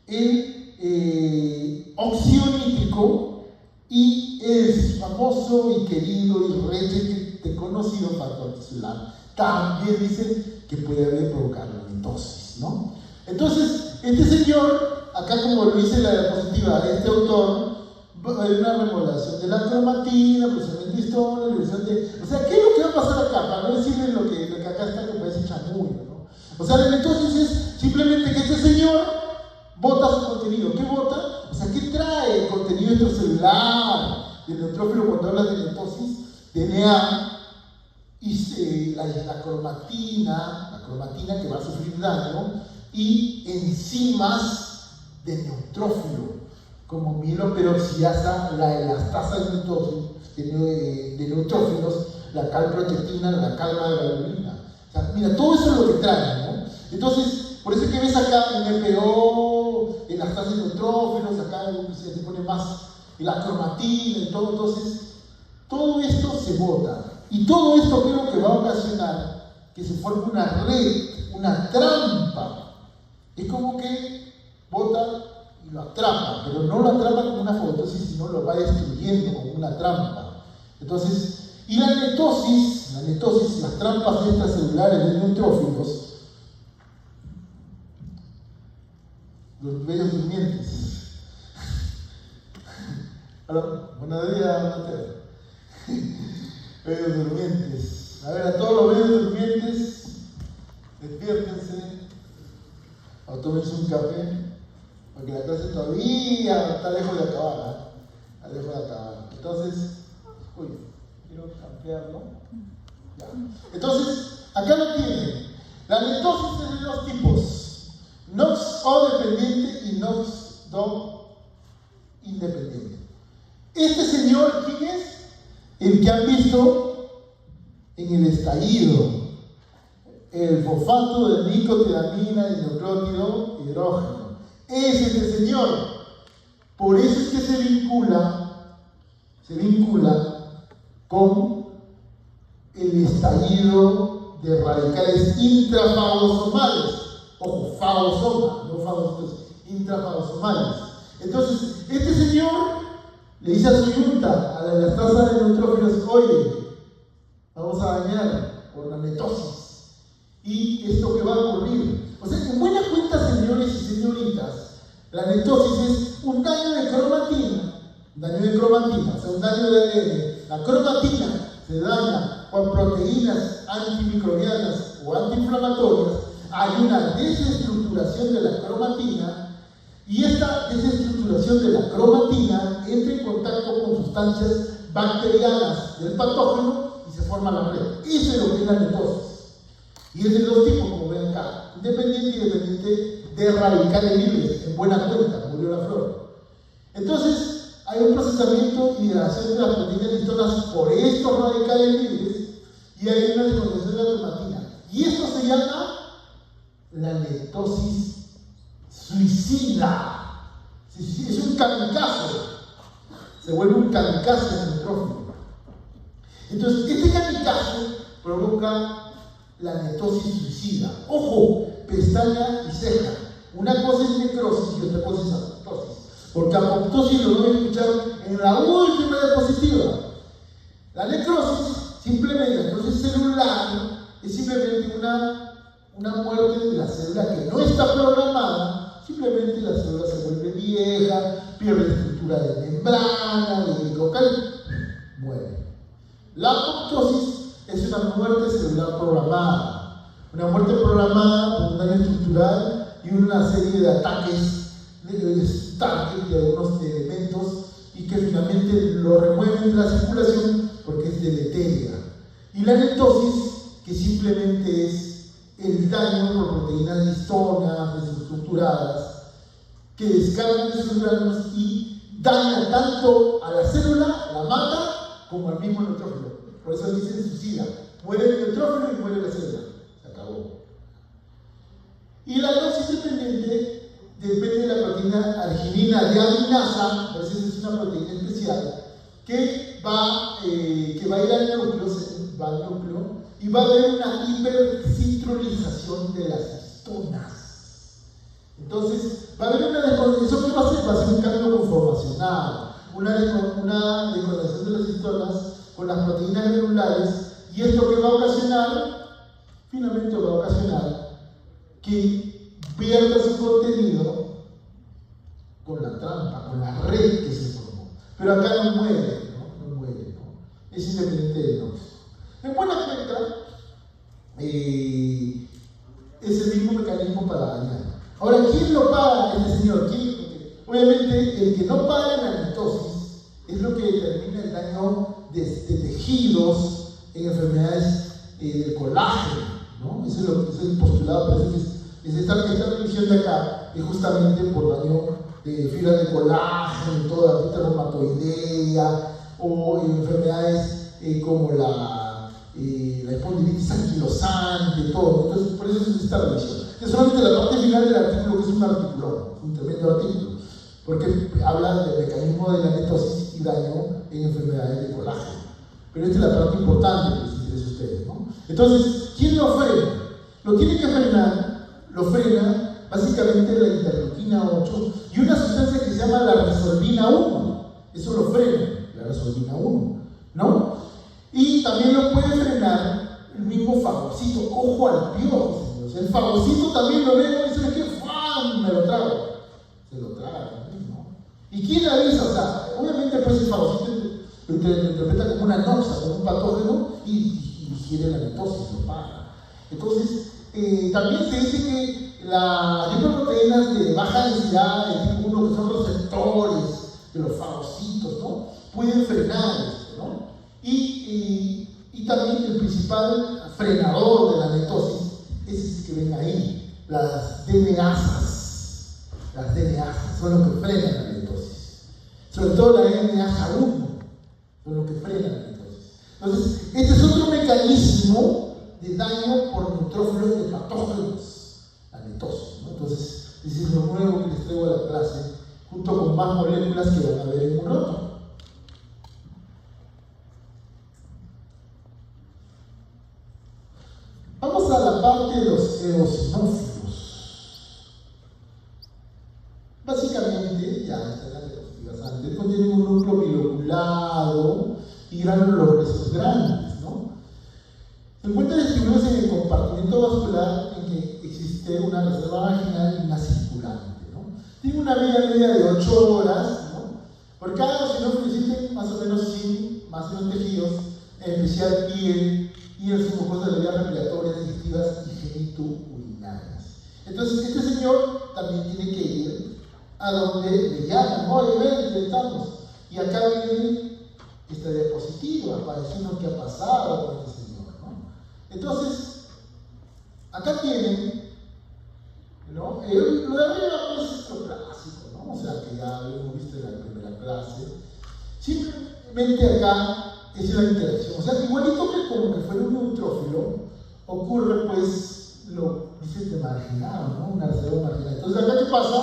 el óxido nítrico y el famoso y querido y reconocido factor tisular. También dicen que puede haber provocar la netosis, ¿no? Entonces, este señor, acá como lo dice la diapositiva de este autor, hay una remodelación de la cromatina, procesamiento histórico, revisión de... O sea, ¿qué es lo que va a pasar acá? Para no decirles lo que acá está que parece chamullo, ¿no? O sea, la netosis es simplemente que este señor bota su contenido. ¿Qué bota? O sea, ¿qué trae el contenido extracelular del neutrófilo cuando hablas de netosis? DNA y la cromatina que va a sufrir daño, y enzimas de neutrófilo, como mieloperoxidasa, la elastasa de neutrófilos, la calprotectina, la calma-globulina. O sea, mira, todo eso es lo que trae, ¿no? Entonces, por eso es que ves acá en MPO, en las tasas de neutrófilos, acá se pone más la cromatina y todo. Entonces, todo esto se bota. Y todo esto creo que va a ocasionar que se forme una red, una trampa. Es como que bota y lo atrapa, pero no lo atrapa como una fotosis, sino lo va destruyendo como una trampa. Entonces, y la netosis, las trampas extracelulares de neutrófilos, los bellos durmientes. Hola, buenos días, Mateo. Bellos durmientes. A ver, a todos los bellos durmientes, despiértense, o tómense un café, porque la clase todavía está lejos de acabar, está lejos de acabar. Entonces, quiero cambiarlo. Ya. Entonces, acá lo tienen. La netosis es de dos tipos: NOX-O dependiente y NOX-DO independiente. Este señor, ¿quién es? El que han visto en el estallido, el fosfato de nicotinamina y nucleótido hidrógeno. Es este señor. Por eso es que se vincula con el estallido de radicales intrafagosomales. Ojo, fagosoma, no fagosomales, intrafagosomales. Entonces, este señor le dice a su yunta, a la elastasa de neutrófilos: oye, vamos a dañar por la netosis. Y esto que va a ocurrir. O sea, en buena cuenta, señores y señoritas, la netosis es un daño de cromatina, o sea, un daño de ADN. La cromatina se daña con proteínas antimicrobianas o antiinflamatorias. Hay una desestructuración de la cromatina, y esta desestructuración de la cromatina entra en contacto con sustancias bacterianas del patógeno y se forma la red. Eso es lo que es la netosis. Y es de dos tipos, como ven acá: independiente y dependiente de radicales libres. En buena cuenta, murió la flor. Entonces, hay un procesamiento y degradación de las proteínas histonas por estos radicales libres, y hay una desconcentración de la cromatina. Y esto se llama la netosis suicida. Es un kamikaze. Se vuelve un kamikaze en el neutrófilo. Entonces, este kamikaze provoca la netosis suicida. Ojo, pestaña y ceja. Una cosa es necrosis y otra cosa es apoptosis. Porque apoptosis lo voy a escuchar en la última diapositiva. La necrosis, simplemente, la necrosis celular, es simplemente una muerte de la célula que no está programada. Simplemente la célula se vuelve vieja, pierde estructura de membrana, de glicocal, muere. La apoptosis es una muerte celular programada. Una muerte programada por un daño estructural y una serie de ataques de algunos elementos y que finalmente lo remueven de la circulación porque es deleteria. Y la netosis, que simplemente es el daño por proteínas histonas, desestructuradas, que descargan de sus granos y daña tanto a la célula, la mata, como al mismo neutrófilo. Por eso dicen suicida. Muere el neutrófilo y muere la célula. Se acabó. Y la dosis dependiente depende de la proteína arginina deaminasa, a veces es una proteína especial, que va a ir al núcleo, y va a haber una hipercitronización de las histonas. Entonces, va a haber una descondensación. ¿Qué va a hacer? Va a ser un cambio conformacional, una descondensación de las histonas con las proteínas granulares, y esto que va a ocasionar, finalmente va a ocasionar que pierda su contenido con la trampa, con la red que se formó. Pero acá no muere, ¿no? Es independiente del nóxido. En buena cuenta, es el mismo mecanismo para dañar. Ahora, ¿quién lo paga este señor? Obviamente, el que no paga la netosis es lo que determina el daño de tejidos en enfermedades del colágeno, ¿no? Ese es el postulado, pero esta revisión de acá es justamente por daño de fibras de colágeno, toda la reumatoidea, o enfermedades como la espondilitis anquilosante, todo. Entonces, por eso es esta revisión. Es solamente la parte final del artículo, que es un artículo, un tremendo artículo, porque habla del mecanismo de la netosis y daño en enfermedades de colágeno. Pero esta es la parte importante que les interesa a ustedes, ¿no? Entonces, ¿quién lo frena? Lo tiene que frenar, lo frena básicamente la interleuquina 8 y una sustancia que se llama la resolvina 1. Eso lo frena, la resolvina 1, ¿no? Y también lo puede frenar el mismo fagocito. Ojo al piojo, señores. El fagocito también lo ve y dice que ¡fam! Me lo trago. Se lo traga también, ¿no? ¿Y quién avisa? O sea, obviamente pues el fagocito lo interpreta como una noxa, como un patógeno y digiere la netosis, lo paga. Entonces, también se dice que las lipoproteínas de baja densidad, de tipo 1, que son receptores de los fagocitos, ¿no? Pueden frenar esto, ¿no? Y también el principal frenador de la netosis es ese que ven ahí, las DNAsas. Las DNAsas son los que frenan la netosis. Sobre todo la NH1 son los que frenan la netosis. Entonces, este es otro mecanismo de daño por neutrófilos de patógenos, la netosis, ¿no? Entonces, ese es lo nuevo que les traigo a la clase, junto con más moléculas que van a ver en un rato. Vamos a la parte de los eosinófilos. Básicamente, ya están las diapositivas antes, contienen un núcleo biloculado y granulosos grandes, ¿no? Se encuentran distribuidos en el compartimento vascular en que existe una reserva vaginal y una circulante, ¿no? Tiene una vida media de 8 horas, ¿no? Por cada eosinófilo existen más o menos 100 tejidos, en especial piel y las mucosas de las vías respiratorias, digestivas y genitourinarias. Entonces, este señor también tiene que ir a donde le llaman, oye, ven, intentamos. Y acá viene esta diapositiva para decirnos qué ha pasado con este señor, ¿no? Entonces, acá tienen, ¿no? Lo de arriba pues, es lo clásico, ¿no? O sea, que ya lo hemos visto en la primera clase. Simplemente acá es la interacción. O sea, igualito que como que fuera un neutrófilo, ocurre pues lo dice de marginado, ¿no? Una reserva marginal. Entonces, acá ¿qué pasa?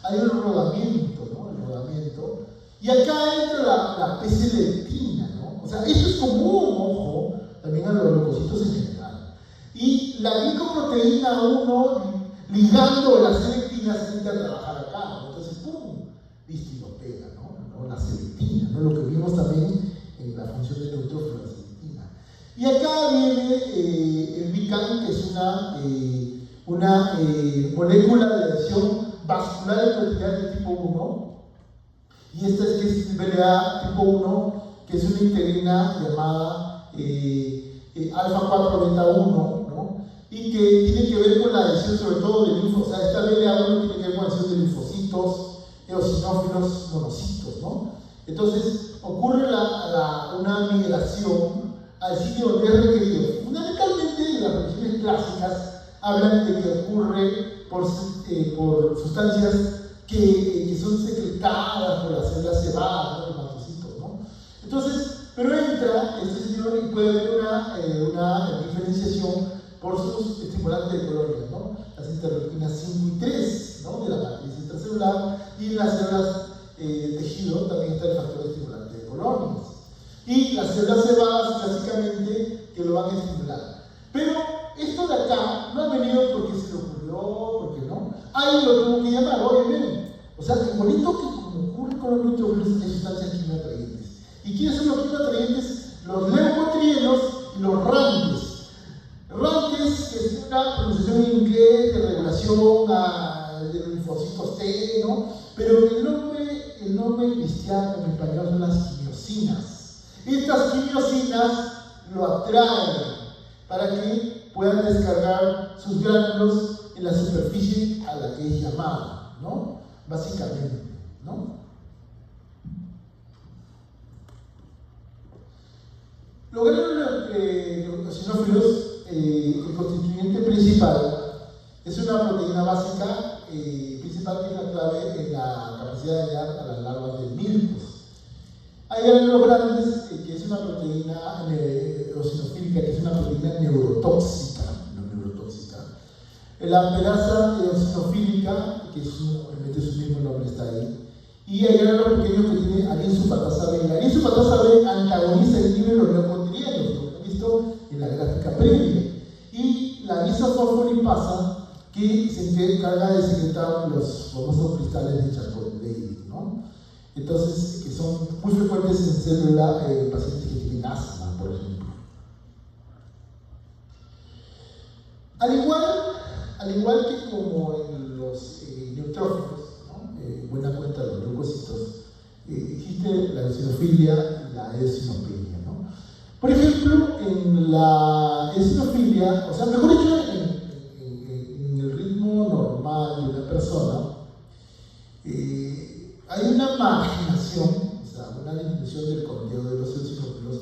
Hay un rodamiento, ¿no? El rodamiento. Y acá entra la P-selectina, ¿no? O sea, esto es común, ojo, también a los leucocitos en general. Y la glicoproteína 1 ligando las selectinas entra a trabajar acá, ¿no? Entonces, ¡pum! Listo, y lo pega, ¿no? La selectina, ¿no? Lo que vimos también en la función de neutrófilo, la selectina. Y acá viene el Vican, que es una molécula de adhesión vascular endotelial de tipo 1, y esta es que es BLA tipo 1, que es una integrina llamada alfa 4 beta 1, ¿no? Y que tiene que ver con la adhesión sobre todo de linfocitos. O sea, esta BLA1 tiene que ver con la adhesión de linfocitos, eosinófilos, monocitos, ¿no? Entonces, ocurre una migración al sitio donde es requerido. Fundamentalmente, las reacciones clásicas hablan de que ocurre por sustancias que son secretadas por las células cebadas, ¿no? Los mastocitos, ¿no? Entonces, pero entra este señor y puede haber una diferenciación por sus estimulantes de colonias, ¿no? Las interleuquinas 5 y 3, ¿no? De la matriz intracelular, y en las células tejido también está el factor estimulante de colonias. Y las células cebadas, clásicamente, que lo van a estimular. Pero esto de acá no ha venido porque se le ocurrió, porque no. Ahí lo tuvo que llamar, obviamente. O sea, que bonito que como ocurre con los neutrófilos hay sustancias quimioatrayentes. ¿Y quiénes son los quimioatrayentes? Los leucotrienos y los RANTES. RANTES, que es una pronunciación en inglés de regulación de los linfocitos T, ¿no? Pero el nombre cristiano en español son las quimiosinas. Estas quimiosinas lo atraen para que puedan descargar sus gránulos en la superficie a la que es llamada, ¿no? Básicamente, ¿no? Los gránulos eosinófilos, el constituyente principal, es una proteína básica principal que es la clave en la capacidad de dañar a las larvas de milpos. Hay gránulos grandes, que es una proteína eosinofílica, que es una proteína neurotóxica, la amperasa eosinofílica, que realmente su mismo nombre está ahí, y hay gránulos pequeños que tienen alinsupatasa B. La alinsupatasa B antagoniza el libro de los leucotrienos, lo que han visto en la gráfica previa, y la isofosfolipasa, que se encarga de secretar los famosos cristales de Charcot-Leydig, ¿no? Entonces, que son muy frecuentes en célula en pacientes que tienen asma, por ejemplo. Al igual que como en los neutrófilos, ¿no? Buena cuenta de los leucocitos, existe la eosinofilia y la eosinopenia, ¿no? Por ejemplo, en la eosinofilia, o sea, mejor dicho, en el ritmo normal de una persona, hay una marginación, o sea, una disminución del condeo de los eosinófilos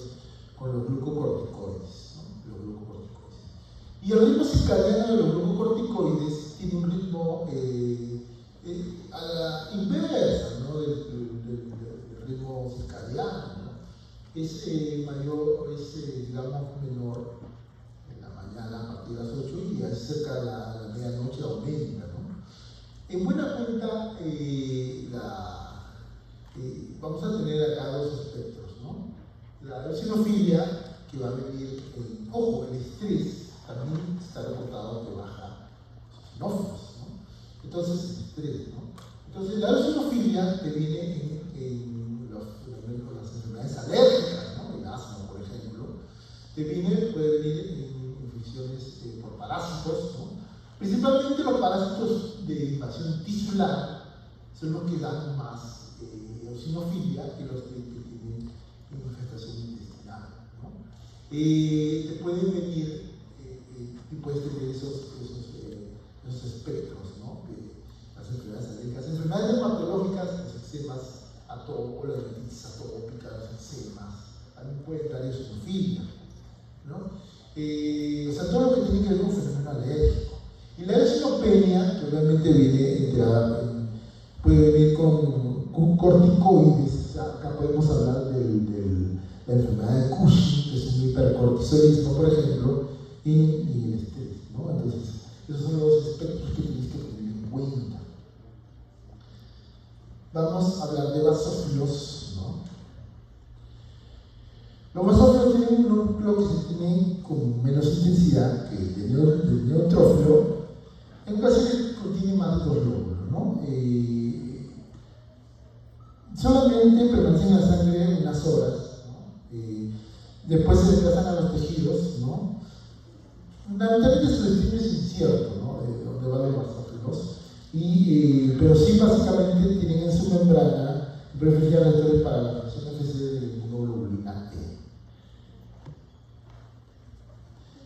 con los glucocorticoides, ¿no? Los glucocorticoides. Y el ritmo circadiano de los glucocorticoides tiene un ritmo a la inversa, ¿no? del ritmo circadiano, ¿no? Es mayor, digamos, menor en la mañana a partir de las 8 y así cerca de la medianoche aumenta, ¿no? En buena cuenta, vamos a tener acá dos espectros, ¿no? La eosinofilia, que va a venir, ojo, el estrés también está reportado que baja los eosinófilos, ¿no? Entonces, el estrés, ¿no? Entonces, la eosinofilia que viene con las enfermedades alérgicas, ¿no? El asma, por ejemplo, puede venir en infecciones por parásitos, ¿no? Principalmente los parásitos de invasión tisular son los que dan más eosinofilia que los que tienen infestación intestinal, ¿no? Te pueden venir y puedes tener esos espectros, ¿no? De las enfermedades alérgicas, enfermedades dermatológicas, los eczemas o la dermatitis atópica, los eczemas, también puede dar eosinofilia, ¿no? O sea, todo lo que tiene que ver con un fenómeno alérgico. Y la eosinopenia, que obviamente puede venir con corticoides. O sea, acá podemos hablar de la enfermedad de Cushing, que es un hipercortisolismo, por ejemplo, y el estrés, ¿no? Entonces, esos son los aspectos que tienes que tener en cuenta. Vamos a hablar de basófilos, ¿no? Los basófilos tienen un núcleo que se tiene con menos intensidad que el neutrófilo, en ocasiones contiene más de 2 lóbulos, ¿no? Solamente permanecen en la sangre unas horas, ¿no? Después se desplazan a los tejidos, ¿no? Lamentablemente su destino es incierto, ¿no? Donde van los basófilos, pero sí básicamente tienen en su membrana preferencialmente para la función FC de inmunoglobulina E.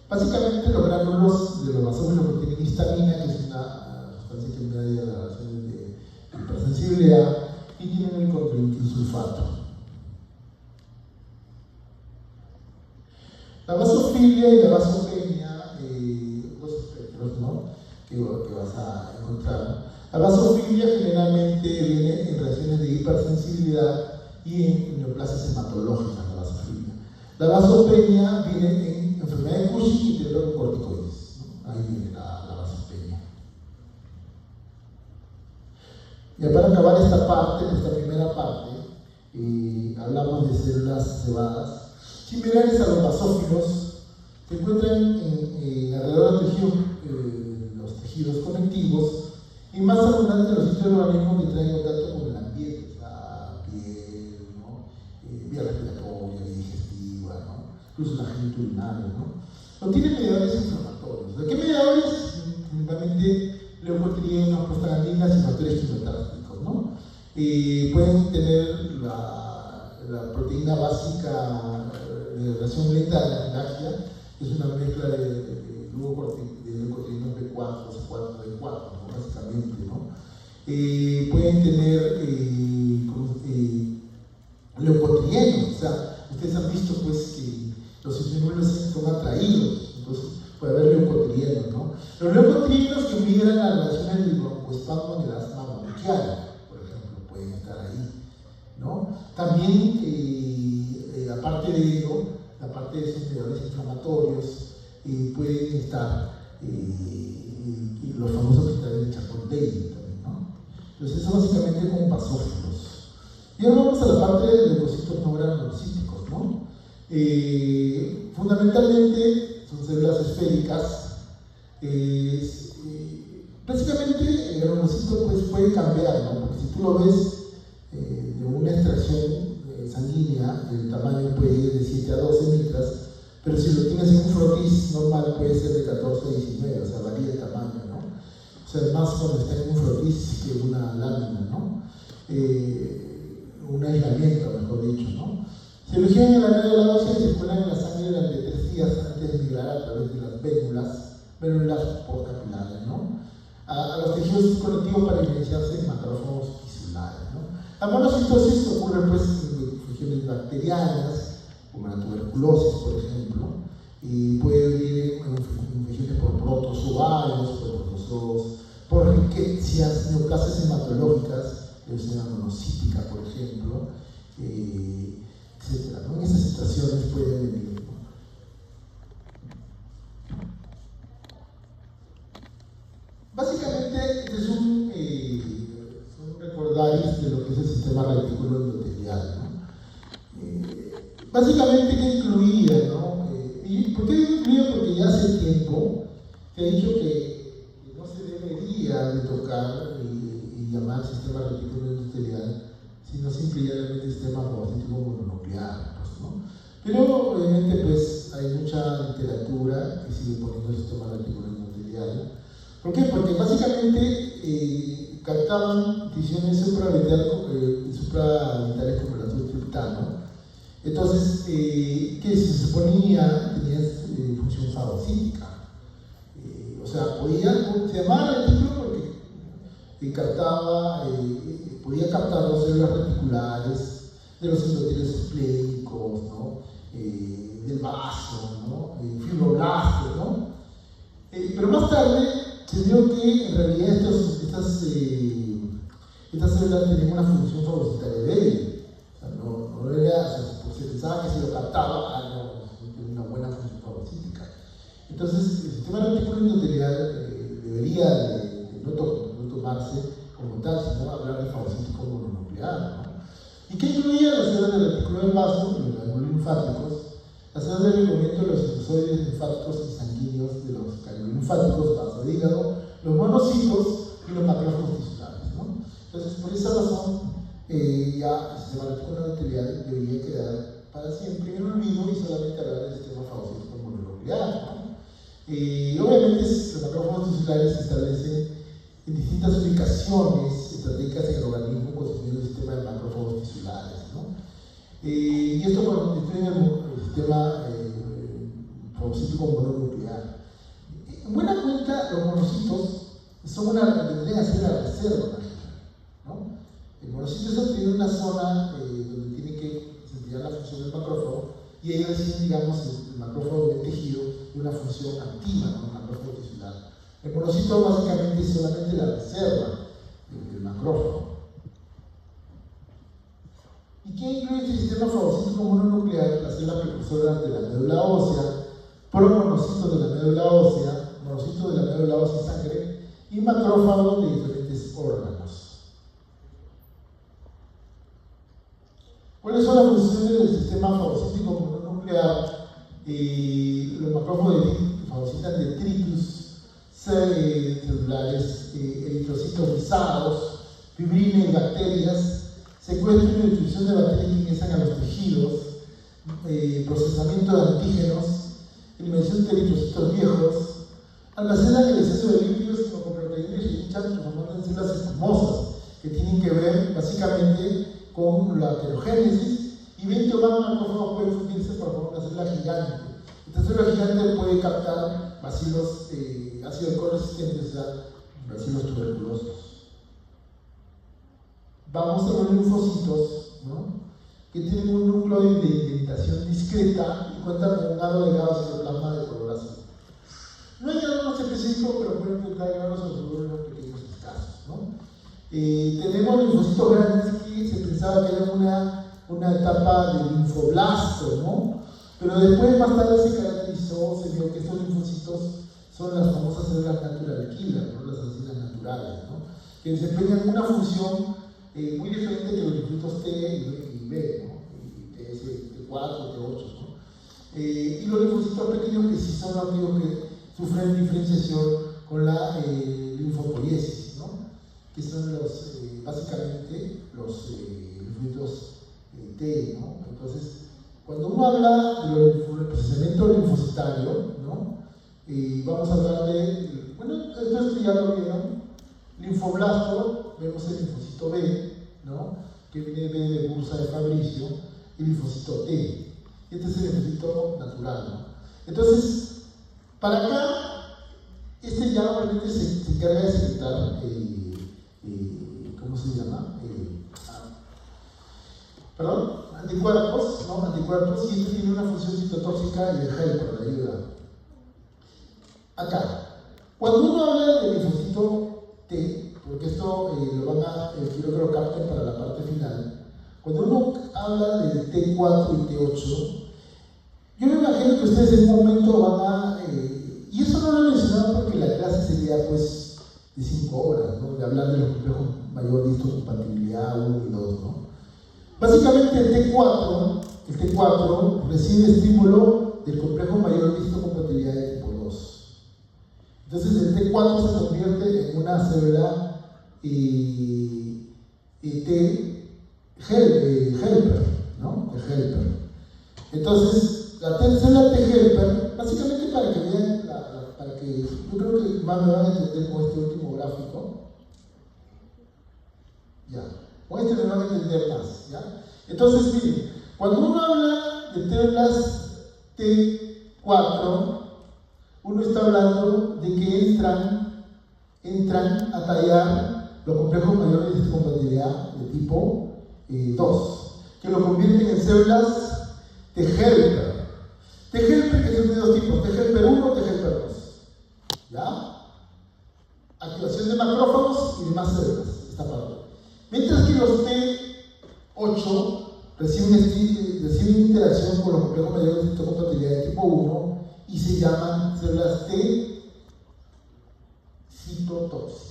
Básicamente los gránulos de los basófilos contienen histamina, que es una sustancia que media las relaciones de hipersensibilidad, y tienen el controlquinsulfato. La basofilia y la vasopenia, dos espectros, ¿no? que vas a encontrar. La basofilia generalmente viene en reacciones de hipersensibilidad y en neoplasias hematológicas, la basofilia. La vasopenia viene en enfermedad de Cushing y tirocorticoides, ¿no? Ahí viene la vasopenia. Y para acabar esta parte, esta primera parte, hablamos de células cebadas. Similares a los basófilos, se encuentran alrededor de los tejidos conectivos y más abundantes en los sitios del organismo que traen contacto con el ambiente, la piel, ¿no? Vía respiratoria, vía digestiva, ¿no? Incluso la genituriнаria, ¿no? No tienen mediadores inflamatorios. ¿De qué mediadores? Principalmente leucotrienos, prostaglandinas y factores quimioterápicos, ¿no? Pueden tener la proteína básica de relación lenta de la anafilaxia, que es una mezcla de leucotrienos B4, C4, D4, ¿no? Básicamente, ¿no? Pueden tener leucotrienos, o sea, ustedes han visto pues que los inmunoglóbulos son atraídos, entonces puede haber leucotrienos, ¿no? Los leucotrienos que migran a las relaciones del broncoespasmo en el asma bronquial, por ejemplo, pueden estar ahí, ¿no? También, aparte de ello, aparte de esos mediadores inflamatorios, pueden estar los famosos cristales de Charcot-Daly también, ¿no? Entonces, eso básicamente como basófilos. Y ahora vamos a la parte de leucocitos no granulocíticos, ¿no? Fundamentalmente son células esféricas. Básicamente el granulocito pues, puede cambiar, ¿no? Porque si tú lo ves de una extracción sanguínea, el tamaño puede ir de 7 a 12 mitras, pero si lo tienes en un frotis normal puede ser de 14 a 19, o sea, varía el tamaño, ¿no? O sea, más cuando está en un frotis que una lámina, ¿no? Un aislamiento, mejor dicho, ¿no? Se originan en la glándula de la ósea y circulan en la sangre durante 3 días antes de migrar a través de las vénulas postcapilares, ¿no? A los tejidos conectivos para evidenciarse en macrófagos tisulares, ¿no? La monocitosis ocurre pues en infecciones bacterianas, como la tuberculosis, por ejemplo, y puede venir en infecciones por protozoarios, por protozoos, por riquecias, neoplasias hematológicas, leucemia monocítica, por ejemplo, etc., ¿no? En esas situaciones pueden venir, ¿no? Básicamente, este es un recordaris de lo que es el sistema reticular endotelial, ¿no? Básicamente, ¿qué incluía, no? ¿Y por qué incluía? Porque ya hace tiempo se ha dicho que no se debería de tocar y llamar sistema reticular endotelial, sino simplemente sistema fagocítico mononuclear, pues, ¿no? Pero obviamente pues hay mucha literatura que sigue poniendo el sistema reticular endotelial. ¿Por qué? Porque básicamente captaban tisiones supravitales como el azultriptano. Entonces, que se suponía tenía función fagocítica. O sea, se llamaba retículo porque podía captar las células reticulares de los endotelios esplénicos, ¿no? Del vaso, ¿no? Fibroblastos, ¿no? Pero más tarde se vio que en realidad estas células tenían una función fagocitaria débil. O sea, no era, o sea, se pensaba que si lo captaba, no tenía una buena función fagocítica. Entonces, el sistema reticular endotelial debería de no tomarse como tal, sino hablar de fagocítico mononuclear, ¿no? ¿Y qué incluía las células del retículo del vaso, los ganglios linfáticos, haciendo el recubrimiento de los sinusoides linfáticos y sanguíneos de los cardiolinfáticos, vaso de hígado, los monocitos y los macrófagos tisulares, ¿no? Entonces, por esa razón, ya el sistema reticuloendotelial debería quedar para siempre en el olvido y solamente hablar del sistema fagocítico mononuclear, ¿no? Obviamente, los macrófagos tisulares se establecen en distintas ubicaciones estratégicas en el organismo, constituyendo el sistema de macrófagos tisulares, ¿no? Y esto constituye el sistema fagocítico mononuclear. En buena cuenta, los monocitos tendrían que ser la reserva natural, ¿no? El monocito tiene una zona donde tiene que desempeñar la función del macrófago y ahí recién, digamos, el macrófago del tejido de una función activa, ¿no? El macrófago tisular. El monocito básicamente es solamente la reserva del macrófago. ¿Y qué incluye este sistema fagocítico mononuclear? La célula precursora de la médula ósea, promonocitos de la médula ósea, monocitos de la médula ósea y sangre, y macrófagos de diferentes órganos. ¿Cuáles son las funciones del sistema fagocítico mononuclear? Los macrófagos fagocitan detritus celulares, eritrocitos rizados, fibrina y bacterias, secuestro y destrucción de bacterias que ingresan a los tejidos, procesamiento de antígenos, eliminación de eritrocitos viejos, almacenan el exceso de lípidos como proteínas y hinchan transformando en células escamosas que tienen que ver básicamente con la heterogénesis, y 20 o más macrófagos pueden fundirse para formar una célula gigante. Esta célula gigante puede captar bacilos ácido coresistentes, o sea, bacilos tuberculosos. Vamos a los linfocitos, ¿no? Que tienen un núcleo de indentación discreta y cuentan con un halo delgado citoplasma de color azul. No hay granos específicos, pero pueden encontrar granos azul pequeños escasos, ¿no? Tenemos linfocitos grandes que se pensaba que era una etapa de linfoblasto, ¿no? Pero después, más tarde, se caracterizó, se vio que estos linfocitos son las famosas células natural killer, ¿no? Las asesinas naturales, ¿no? Que desempeñan una función muy diferente que los linfocitos T y B, ¿no? Y T4, T8, ¿no? Y los linfocitos pequeños que sí son aquellos que sufren diferenciación con la linfopoiesis, ¿no? Que son básicamente los linfocitos T, ¿no? Entonces, cuando uno habla del procesamiento linfocitario, ¿no? Vamos a hablar de, bueno, esto ya lo vieron, linfoblasto, vemos el linfocito B, ¿no? Que viene de bursa de Fabricio, y linfocito T. Este es el linfocito natural, ¿no? Entonces, para acá, este ya obviamente se encarga de secretar, ¿cómo se llama? Anticuerpos, ¿no? Anticuerpos, y este tiene una función citotóxica y de helper, de ayuda. Acá, cuando uno habla del linfocito T, porque esto quiero que lo capten para la parte final, cuando uno habla del T4 y T8, yo me imagino que ustedes en un momento van a, y eso no lo he mencionado porque la clase sería pues de 5 horas, ¿no? De hablar de los complejos mayor histocompatibilidad 1 y 2, ¿no? Básicamente el T4 recibe estímulo del complejo mayor histocompatibilidad de tipo 2. Entonces el T4 se convierte en una célula helper, ¿no? De helper. Entonces, la célula T helper, básicamente para que vean, para que yo creo que más me van a entender con este último gráfico. Ya, con este me van a entender más, ¿ya? Entonces, miren, cuando uno habla de células T4, uno está hablando de que entran a tallar los complejos mayores de compatibilidad de tipo 2, que lo convierten en células T helper. T helper que son de dos tipos, T helper 1 y T helper 2. ¿Ya? Activación de macrófagos y demás células, esta parte. Mientras que los T8 reciben interacción con los complejos mayores de compatibilidad de tipo 1 y se llaman células T citotóxicas.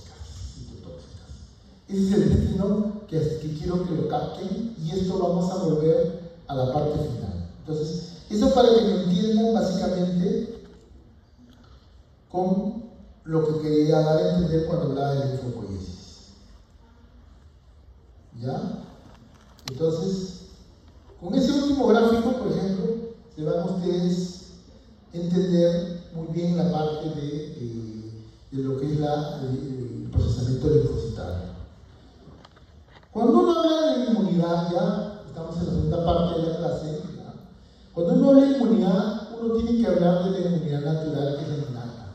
Ese es el destino que quiero que lo capten, y esto vamos a volver a la parte final. Entonces, eso para que me entiendan básicamente con lo que quería dar a entender cuando hablaba de linfopoiesis. ¿Ya? Entonces, con ese último gráfico, por ejemplo, se van ustedes a entender muy bien la parte de lo que es el procesamiento linfocitario. Cuando uno habla de inmunidad, ya estamos en la segunda parte de la clase, ¿ya? Cuando uno habla de inmunidad, uno tiene que hablar de la inmunidad natural, que es la innata.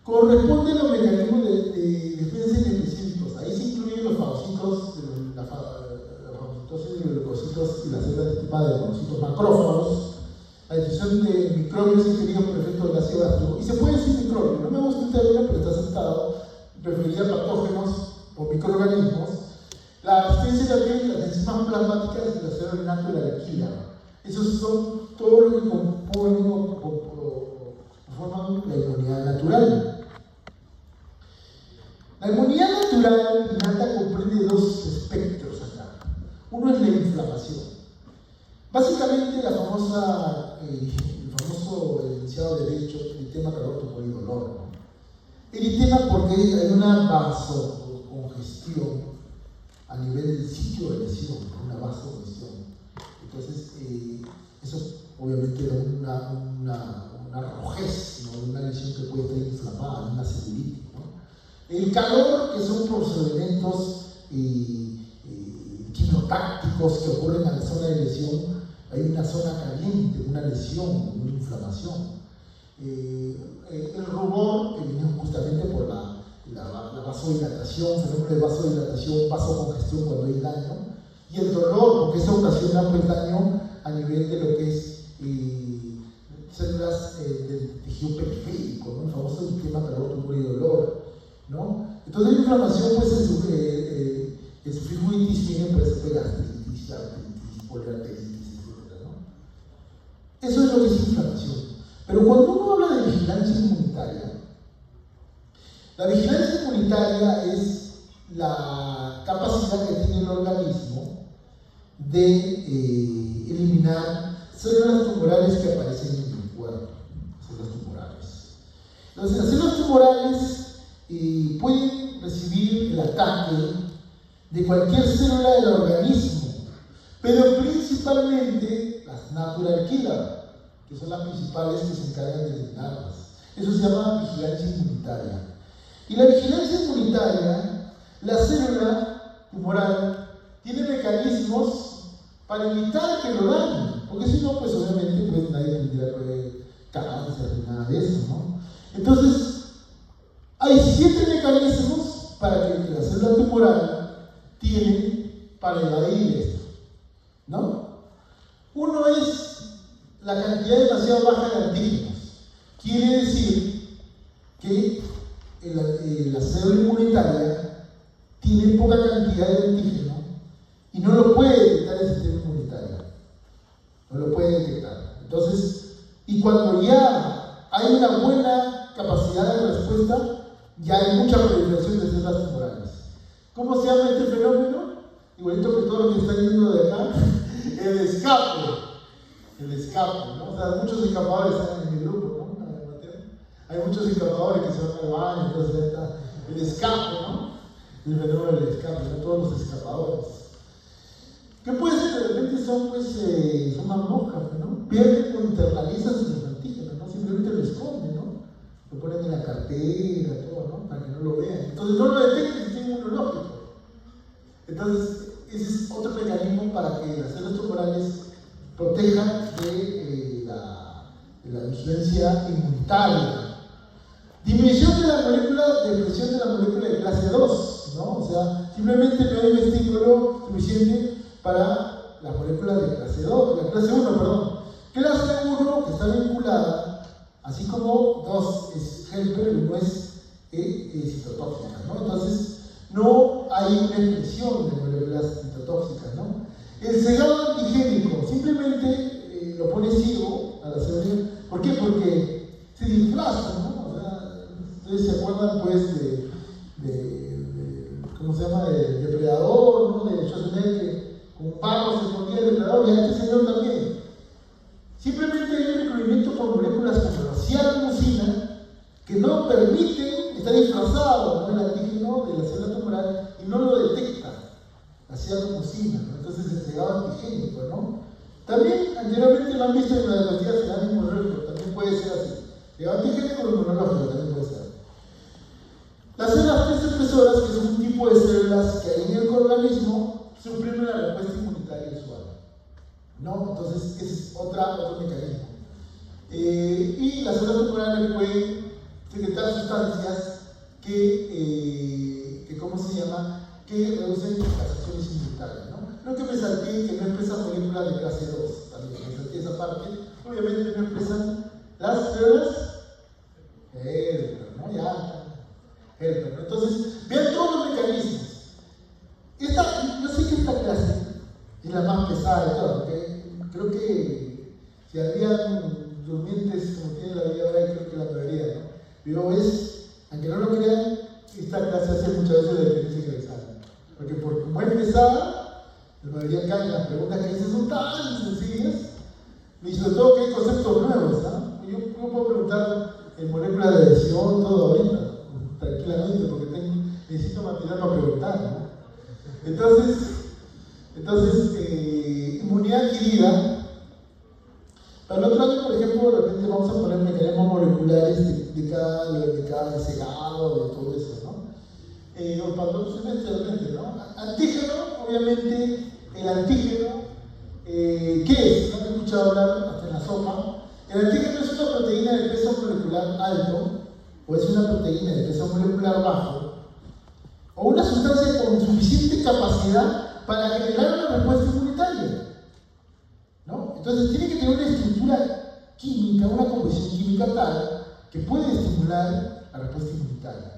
Corresponde a los mecanismos de defensa inespecíficos. Ahí se incluyen los fagocitos, la fagocitosis de los leucocitos y las células de tipo de monocitos macrófagos, la destrucción de microbios ingeridos por efecto gaseoso. Y se puede decir microbios, no me gusta el término, pero está aceptado. Preferiría patógenos o microorganismos. La asistencia también, las enzimas plasmáticas y la célula natural killer. Esos son todo lo que componen o forman la inmunidad natural. La inmunidad natural innata comprende dos espectros acá. Uno es la inflamación. Básicamente el famoso enunciado de derecho, eritema, calor, tumor y dolor, ¿no? Eritema porque hay una vasocongestión a nivel del sitio de lesión, una vasocongestión. Entonces, eso obviamente da una rojez, ¿no? Una lesión que puede estar inflamada, una celulitis, ¿no? El calor, que son procedimientos quimiotácticos que ocurren en la zona de lesión. Hay una zona caliente, una lesión, una inflamación. El rubor, que viene justamente por la vasodilatación, fenómeno de vasodilatación, vasocongestión cuando hay daño. Y el dolor, porque eso ocasiona pues, daño a nivel de lo que es células del tejido periférico, ¿no? El famoso sistema calor, tumor y dolor, ¿no? Entonces la inflamación, pues el sufrimientos viene por ese gastritis, artritis, poliarteritis, etc., ¿no? Eso es lo que es inflamación. Pero cuando uno habla de vigilancia inmunitaria, la vigilancia inmunitaria es la capacidad que tiene el organismo de eliminar células tumorales que aparecen en el cuerpo, células tumorales. Entonces, las células tumorales pueden recibir el ataque de cualquier célula del organismo, pero principalmente las natural killer, que son las principales que se encargan de eliminarlas. Eso se llama vigilancia inmunitaria. Y la vigilancia inmunitaria, la célula tumoral tiene mecanismos para evitar que lo dañen, porque si no, pues obviamente pues, nadie tendría cáncer ni nada de eso, ¿no? Entonces, hay 7 mecanismos para que la célula tumoral tiene para evadir esto, ¿no? Uno es la cantidad demasiado baja de antígenos. Quiere decir que la célula inmunitaria tiene poca cantidad de antígeno y no lo puede detectar el sistema inmunitario. No lo puede detectar. Entonces, y cuando ya hay una buena capacidad de respuesta, ya hay mucha proliferación de células tumorales. ¿Cómo se llama este fenómeno? Igualito que todo lo que está yendo de acá, el escape. El escape, ¿no? O sea, muchos escapadores están en mi grupo, ¿no? Hay muchos escapadores que se van al baño, entonces está el escape, ¿no? El fenómeno del escape, no todos los escapadores. ¿Qué puede ser? De repente son, pues, son unas moscas, ¿no? Pierden o internalizan sus antígenos, ¿no? Simplemente lo esconden, ¿no? Lo ponen en la cartera, todo, ¿no? Para que no lo vean. Entonces no lo detecten el sistema inmunológico. Entonces, ese es otro mecanismo para que las células tumorales protejan de la vigilancia inmunitaria. Disminución de la molécula, de presión de la molécula de clase 2, ¿no? O sea, simplemente no hay un estímulo suficiente para la molécula de clase 2, la clase 1, perdón. Clase 1 que está vinculada, así como 2 es helper, 1 es citotóxica, ¿no? Entonces, no hay una expresión de moléculas citotóxicas, ¿no? El cegado antigénico simplemente lo pone ciego a la célula. ¿Por qué? Porque se disfraza, ¿no? O sea, ustedes se acuerdan, pues, ¿cómo se llama? De Depredador, ¿no? De Schwarzenegger, que con un palo se escondía el depredador, y a este señor también. mucina, ¿no? Entonces el cegado antigénico, ¿no? También anteriormente lo han visto en la diagnóstica celular inmunológico, también puede ser así. Cegado antigénico o inmunológico también puede ser. Las células T supresoras, que son un tipo de células que hay en el organismo, suprimen la respuesta inmunitaria usual, ¿no? Entonces, ese es otro mecanismo. Y las células tumorales pueden secretar sustancias que ¿cómo se llama? Que reducen las acciones inmunitarias, ¿no? Lo que me salté, que no expresan moléculas de clase 2, también me salté esa parte. Obviamente no expresan las células ¿no? Ya. Entonces, vean todos los mecanismos. Yo sé que esta clase es la más pesada de todas, ¿okay? Creo que si habían durmientes como tiene la vida ahora, creo que la mayoría, ¿no? Pero aunque no lo crean, esta clase hace muchas veces la diferencia ingresada. Porque como es pesada, la mayoría caen las preguntas que dicen son tan sencillas, y sobre todo que hay conceptos nuevos, ¿no? Yo puedo preguntar en moléculas de adhesión, todo ahorita, tranquilamente, porque necesito material para preguntar, ¿no? Entonces, inmunidad adquirida. Para el otro año, por ejemplo, de repente vamos a poner mecanismos moleculares de cada cegado, de todo eso, ¿no? O para otros semestres, ¿no? Antígeno, obviamente, el antígeno, ¿qué es? ¿No han escuchado hablar hasta en la sopa? El antígeno es una proteína de peso molecular alto, o es una proteína de peso molecular bajo, o una sustancia con suficiente capacidad para generar una respuesta inmunitaria, ¿no? Entonces tiene que tener una estructura química, una composición química tal que puede estimular la respuesta inmunitaria.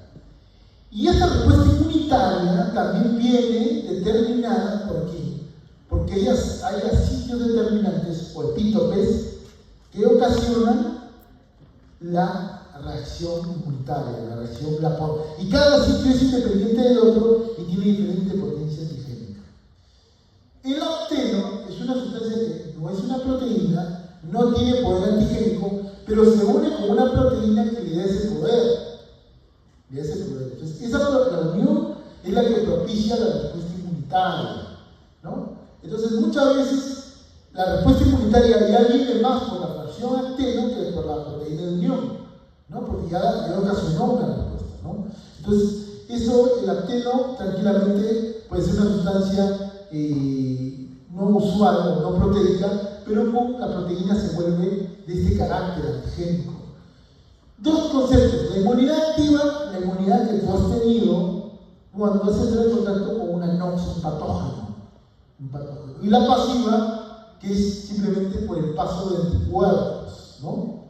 Y esta respuesta inmunitaria también viene determinada ¿por qué? Porque hay sitios determinantes o epítopes que ocasionan la reacción inmunitaria, la reacción Blackpot. Y cada sitio es independiente del otro y tiene diferente potencia antigénica. El apteno es una sustancia que no es una proteína, no tiene poder antigénico, pero se une con una proteína que le da ese poder. Entonces, la unión es la que propicia la respuesta inmunitaria, ¿no? Entonces, muchas veces la respuesta inmunitaria ya viene más por la fracción apteno que por la proteína de unión, ¿no? Porque ya ocasionó una respuesta, ¿no? Entonces, el apteno tranquilamente puede ser una sustancia no usual o no proteica, pero con la proteína se vuelve de este carácter antigénico. Dos conceptos: la inmunidad activa, la inmunidad que tú has tenido cuando has entrado en contacto con una nox, un patógeno. Y la pasiva, que es simplemente por el paso de anticuerpos, ¿no?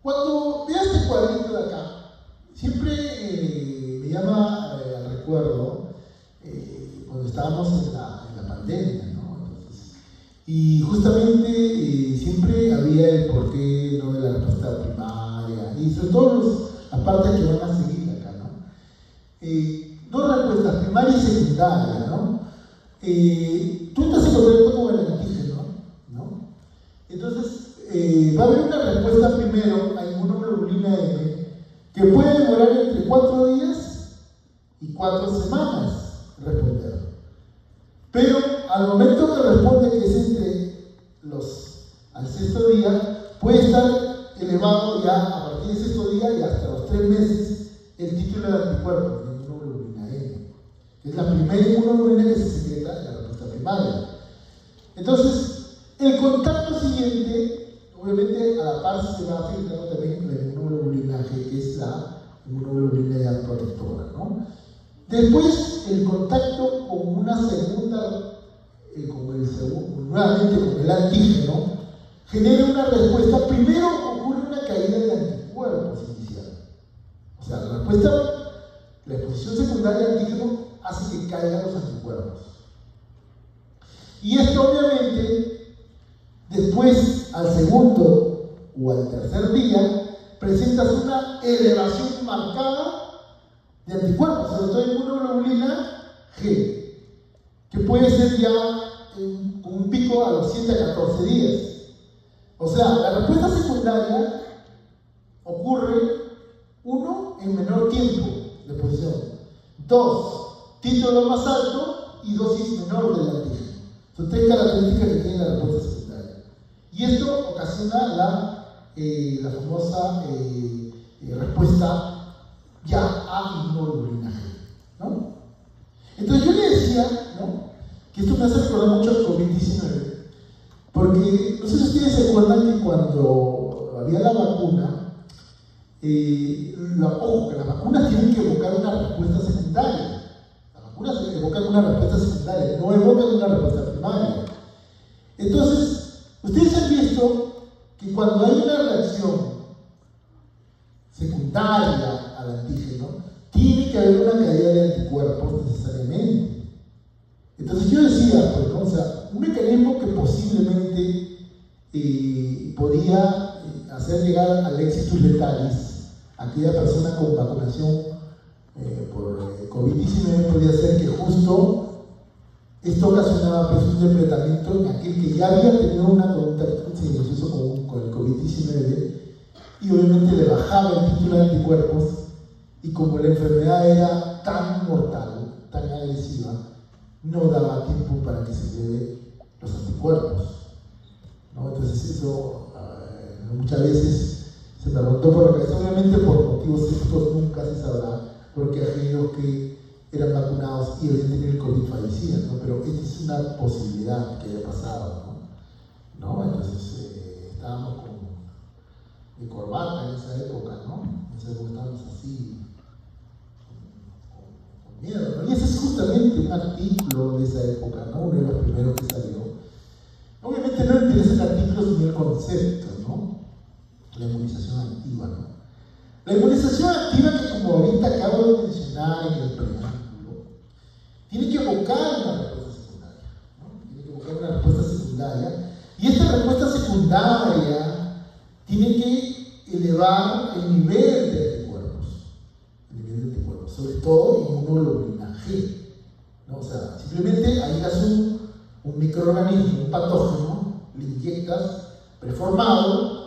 Cuando veas este cuadrito de acá, siempre me llama al recuerdo cuando estábamos en la pandemia, ¿no? Entonces, y justamente siempre había el porqué, ¿no? De la respuesta primaria, y sobre todo las partes que van a seguir acá, ¿no? Dos respuestas, primaria y secundaria, ¿no? Tú estás en contacto con el antígeno, ¿no? Entonces, va a haber una respuesta primero a inmunoglobulina M que puede demorar entre 4 días y 4 semanas responder. Pero al momento que responde, que es al sexto día, puede estar elevado ya a partir del sexto día y hasta los 3 meses el título de anticuerpos de inmunoglobulina M. Es la primera inmunoglobulina que se secreta en la respuesta primaria. Entonces, el contacto siguiente, obviamente, a la par se va filtrando también la inmunoglobulina G, que es la inmunoglobulina ya protectora, ¿no? Después, el contacto con una segunda, nuevamente con el antígeno, genera una respuesta. Primero ocurre una caída de anticuerpos inicial. O sea, la exposición secundaria al antígeno hace que caigan los anticuerpos. Y esto, obviamente, después, al segundo o al tercer día, presentas una elevación marcada de anticuerpos, sobre todo inmunoglobulina G, que puede ser ya con un pico a los 7 a 14 días. O sea, la respuesta secundaria ocurre, uno, en menor tiempo de exposición, 2, título más alto y dosis menor del antígeno. Son 3 características que tiene la respuesta secundaria. Y esto ocasiona la famosa respuesta ya a inmunoglobulina G, ¿no? Entonces yo le decía, ¿no?, que esto me hace recordar mucho el COVID-19, porque no sé si ustedes se acuerdan que cuando había la vacuna, ojo, que las vacunas tienen que evocar una respuesta secundaria. Las vacunas evocan una respuesta secundaria, no evocan una respuesta primaria. Entonces, ustedes han visto que cuando hay una reacción secundaria al antígeno, tiene que haber una caída de anticuerpos necesariamente. Entonces yo decía, pues, o sea, un mecanismo que posiblemente podía hacer llegar al éxito letalis a aquella persona con vacunación por COVID-19 podía ser que justo esto ocasionaba pues, un tratamiento en aquel que ya había tenido una contacto silencioso con el COVID-19 y obviamente le bajaba el título de anticuerpos, y como la enfermedad era tan mortal, tan agresiva, no daba tiempo para que se lleve los anticuerpos, ¿no? Entonces eso muchas veces se me rotó por la cabeza, obviamente por motivos estos nunca se sabrá, porque aquellos que eran vacunados y habían tenido el COVID fallecían, ¿no? Pero esta es una posibilidad que haya pasado, ¿no? Entonces estábamos de corbata en esa época, ¿no? En esa época estábamos así, con miedo, ¿no? Y ese es justamente un artículo de esa época, ¿no? Uno de los primeros que salió. Obviamente no interesa el artículo sino el concepto, ¿no? La inmunización activa, ¿no? La inmunización activa, que como ahorita acabo de mencionar en el preámbulo, tiene que evocar una respuesta secundaria, ¿no? Tiene que evocar una respuesta secundaria, y esta respuesta secundaria tiene que elevar el nivel de anticuerpos, sobre todo inmunoglobulina G, ¿no? O sea, simplemente ahí hace un microorganismo, un patógeno, le inyectas preformado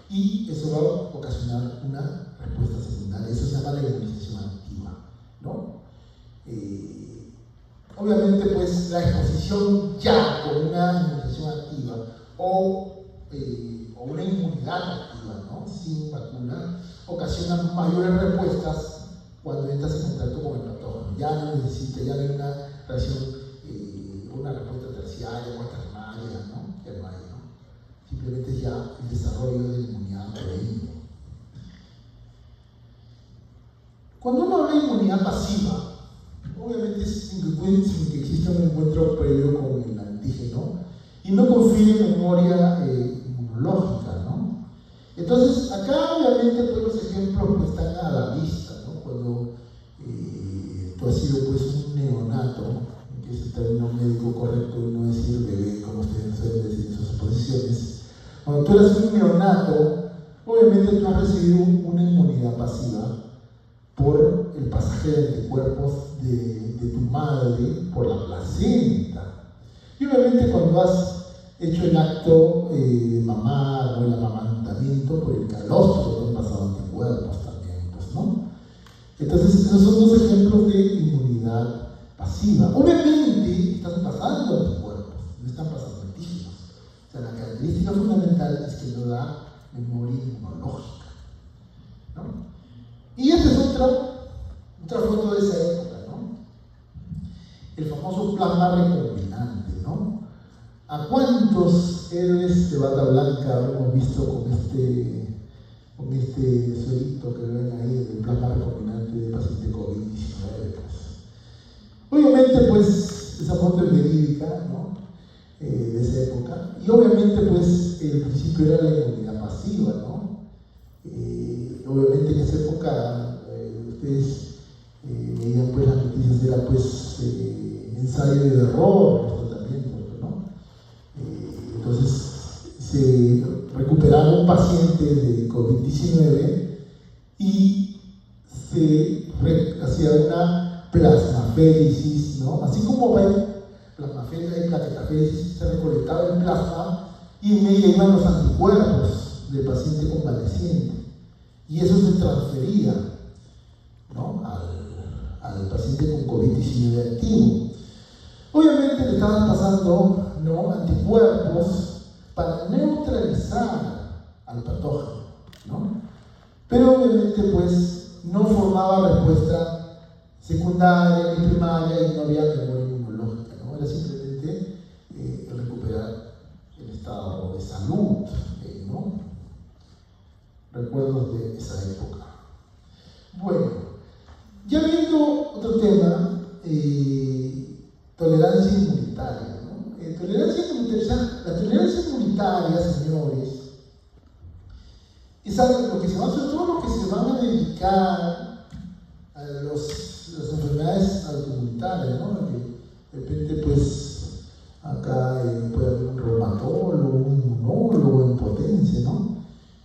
y eso va a ocasionar una respuesta secundaria. Eso se llama la inmunización activa, ¿no? Obviamente, pues la exposición ya con una inmunización activa o una inmunidad activa, ¿no?, sin vacuna, ocasiona mayores respuestas cuando entras en contacto con el patógeno. Ya no necesita, ya hay una reacción, una respuesta terciaria o ternaria, ¿no? Que no hay, ¿no? Simplemente ya el desarrollo de la inmunidad previa. Cuando uno habla de inmunidad pasiva, obviamente es sin que exista un encuentro previo con el antígeno y no confíe en memoria inmunológica, ¿no? Entonces, acá obviamente todos los ejemplos pues, están a la vista, ¿no? Cuando tú has sido pues un neonato, que es el término médico correcto y no decir bebé, como ustedes suelen decir en sus exposiciones. Cuando tú eres un neonato, obviamente tú has recibido una inmunidad pasiva por el pasaje de anticuerpos de tu madre por la placenta. Y obviamente cuando has hecho el acto de mamá o el amamantamiento por el calostro, te han pasado anticuerpos también, pues, ¿no? Entonces, esos son dos ejemplos de inmunidad pasiva. Obviamente están pasando anticuerpos, no están pasando antígenos. O sea, la característica fundamental es que no da memoria inmunológica, ¿no? Y esta es otra foto de esa época, ¿no? El famoso plasma recombinante, ¿no? ¿A cuántos héroes de bata blanca hemos visto con este suerito que ven ahí del plasma recombinante de paciente COVID-19? Pues, obviamente, pues, esa foto es verídica, ¿no? De esa época. Y obviamente, pues, el principio era la inmunidad pasiva, ¿no? Obviamente en esa época ustedes veían pues las noticias, era pues ensayo de error, los tratamientos, ¿no? Entonces se recuperaba un paciente de COVID-19 y se hacía una plasmaféresis, ¿no? Así como ven, plasmaféresis y plaquetaféresis, se recolectaba el plasma y en ella iban los anticuerpos del paciente convaleciente. Y eso se transfería, ¿no?, al paciente con COVID-19 activo. Obviamente le estaban pasando, ¿no?, anticuerpos para neutralizar al patógeno, ¿no? Pero obviamente pues no formaba respuesta secundaria ni primaria y no había memoria inmunológica, ¿no? Era simplemente recuperar el estado de salud, ¿no? Recuerdos de esa época. Bueno, ya viendo otro tema, tolerancia inmunitaria, ¿no? La tolerancia inmunitaria, señores, es algo lo que se va, sobre todo lo que se van a dedicar a las enfermedades autoinmunitarias, ¿no? De repente, pues, acá puede haber un reumatólogo, un inmunólogo en potencia, ¿no?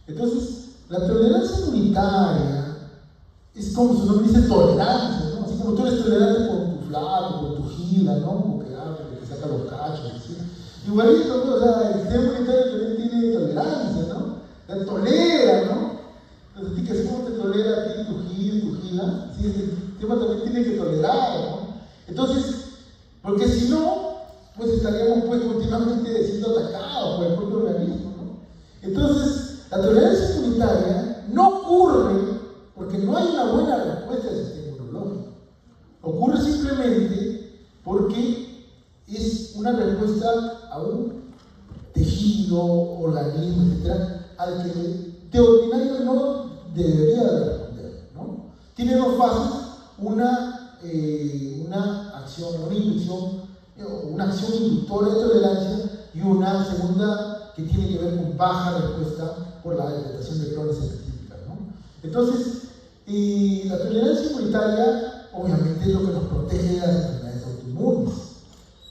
Entonces, la tolerancia inmunitaria es como su nombre dice, tolerancia, ¿no? Así como tú eres tolerante con tu flaco, con tu gila, ¿no? Como que saca los cachos, ¿sí? Igualito, ¿no? O sea, el sistema inmunitario también tiene tolerancia, ¿no? La tolera, ¿no? Entonces, así como te tolera a ti tu gila, ¿sí? El sistema también tiene que tolerar, ¿no? Entonces, porque si no, pues estaríamos pues continuamente siendo atacados por el propio organismo, ¿no? Entonces, la tolerancia inmunitaria no ocurre porque no hay una buena respuesta del sistema inmunológico. Ocurre simplemente porque es una respuesta a un tejido, organismo, etc., al que de ordinario no debería de responder, ¿no? Tiene dos fases, una acción, una inducción, una acción inductora de tolerancia y una segunda que tiene que ver con baja respuesta por la detectación de clones específicas, ¿no? Entonces, la tolerancia inmunitaria obviamente es lo que nos protege de las enfermedades autoinmunes,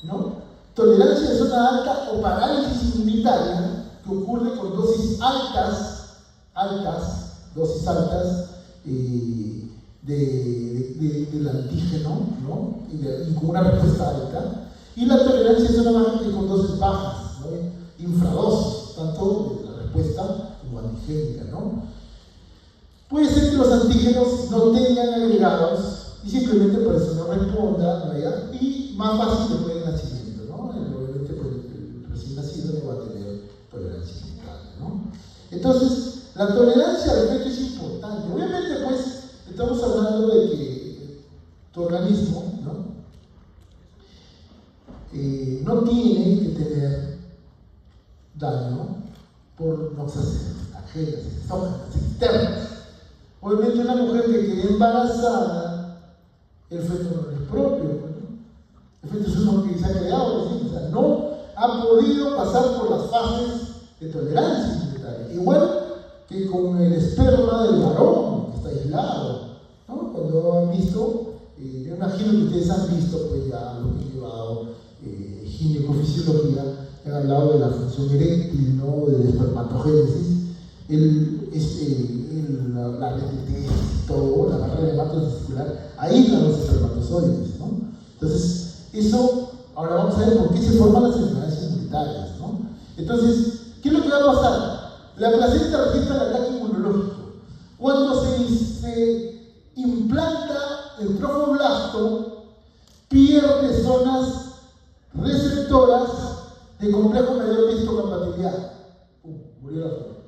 ¿no? Tolerancia de zona alta o parálisis inmunitaria que ocurre con dosis dosis altas del antígeno, ¿no? Y con una respuesta alta. Y la tolerancia de zona baja con dosis bajas, ¿no? Infradosis, tanto de la respuesta como antigénica, ¿no? Puede ser que los antígenos no tengan agregados y simplemente por eso no respondan, ¿no? Y más fácil después del nacimiento, ¿no? Obviamente pues, el recién nacido no va a tener tolerancia inmunitaria, ¿no? Entonces, la tolerancia al efecto es importante. Obviamente pues estamos hablando de que tu organismo, ¿no? No tiene que tener daño por noxias ajenas, externas. Obviamente una mujer que quede embarazada, el feto no es propio, ¿no? El feto es uno que se ha creado, ¿sí? O sea, no ha podido pasar por las fases de tolerancia inmunitaria. Igual que con el esperma del varón, que está aislado, ¿no? Cuando han visto, yo imagino que ustedes han visto, pues ya lo que he llevado ginecofisiología, han hablado de la función eréctil, ¿no? De la espermatogénesis, la RTT, todo, la barrera hematotesticular, aísla los espermatozoides, ¿no? Entonces, eso, ahora vamos a ver por qué se forman las enfermedades inmunitarias, ¿no? Entonces, ¿qué es lo que va a pasar? La placenta resiste el ataque inmunológico. Cuando se implanta el trofoblasto, pierde zonas receptoras de complejo mayor de histocompatibilidad. Murió la flor.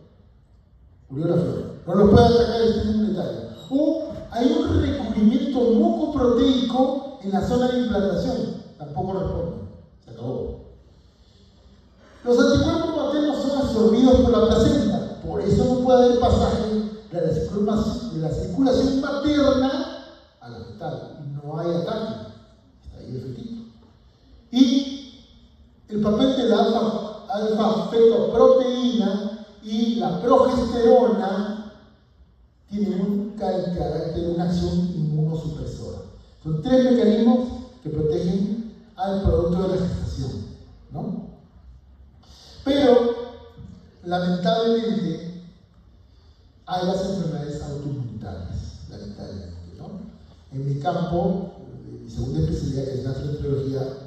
Murió la flor. No lo puede atacar el sistema inmunitario. O hay un recubrimiento mucoproteico en la zona de implantación. Tampoco responde. Se acabó. Los anticuerpos maternos son absorbidos por la placenta. Por eso no puede haber pasaje de la circulación materna a la fetal. Y no hay ataque. Está ahí el fetito. Y el papel de la alfa-fetoproteína y la progesterona tienen un carácter, una acción inmunosupresora. Son tres mecanismos que protegen al producto de la gestación, ¿no? Pero, lamentablemente, hay las enfermedades autoinmunitarias, lamentablemente, ¿no? En mi campo, mi segunda especialidad, que es gastroenterología,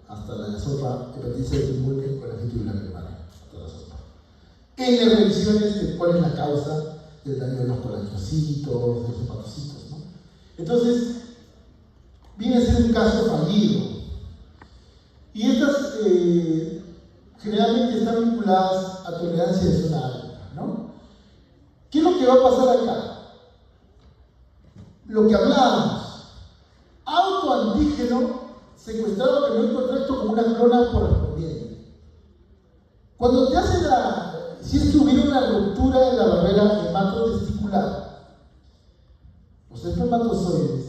hasta la sopa, hepatitis inmune con la fetula primaria, hasta la sopa. En las revisiones de cuál es la causa del daño de los colangiocitos, de los hepatocitos, ¿no? Entonces, viene a ser un caso fallido. Y estas generalmente están vinculadas a tolerancia de zona alta, ¿no? ¿Qué es lo que va a pasar acá? Lo que hablábamos, autoantígeno secuestrado que no hay contacto con una clona correspondiente. Cuando te hacen si es que hubiera una ruptura de la barrera hematotesticular, los espermatozoides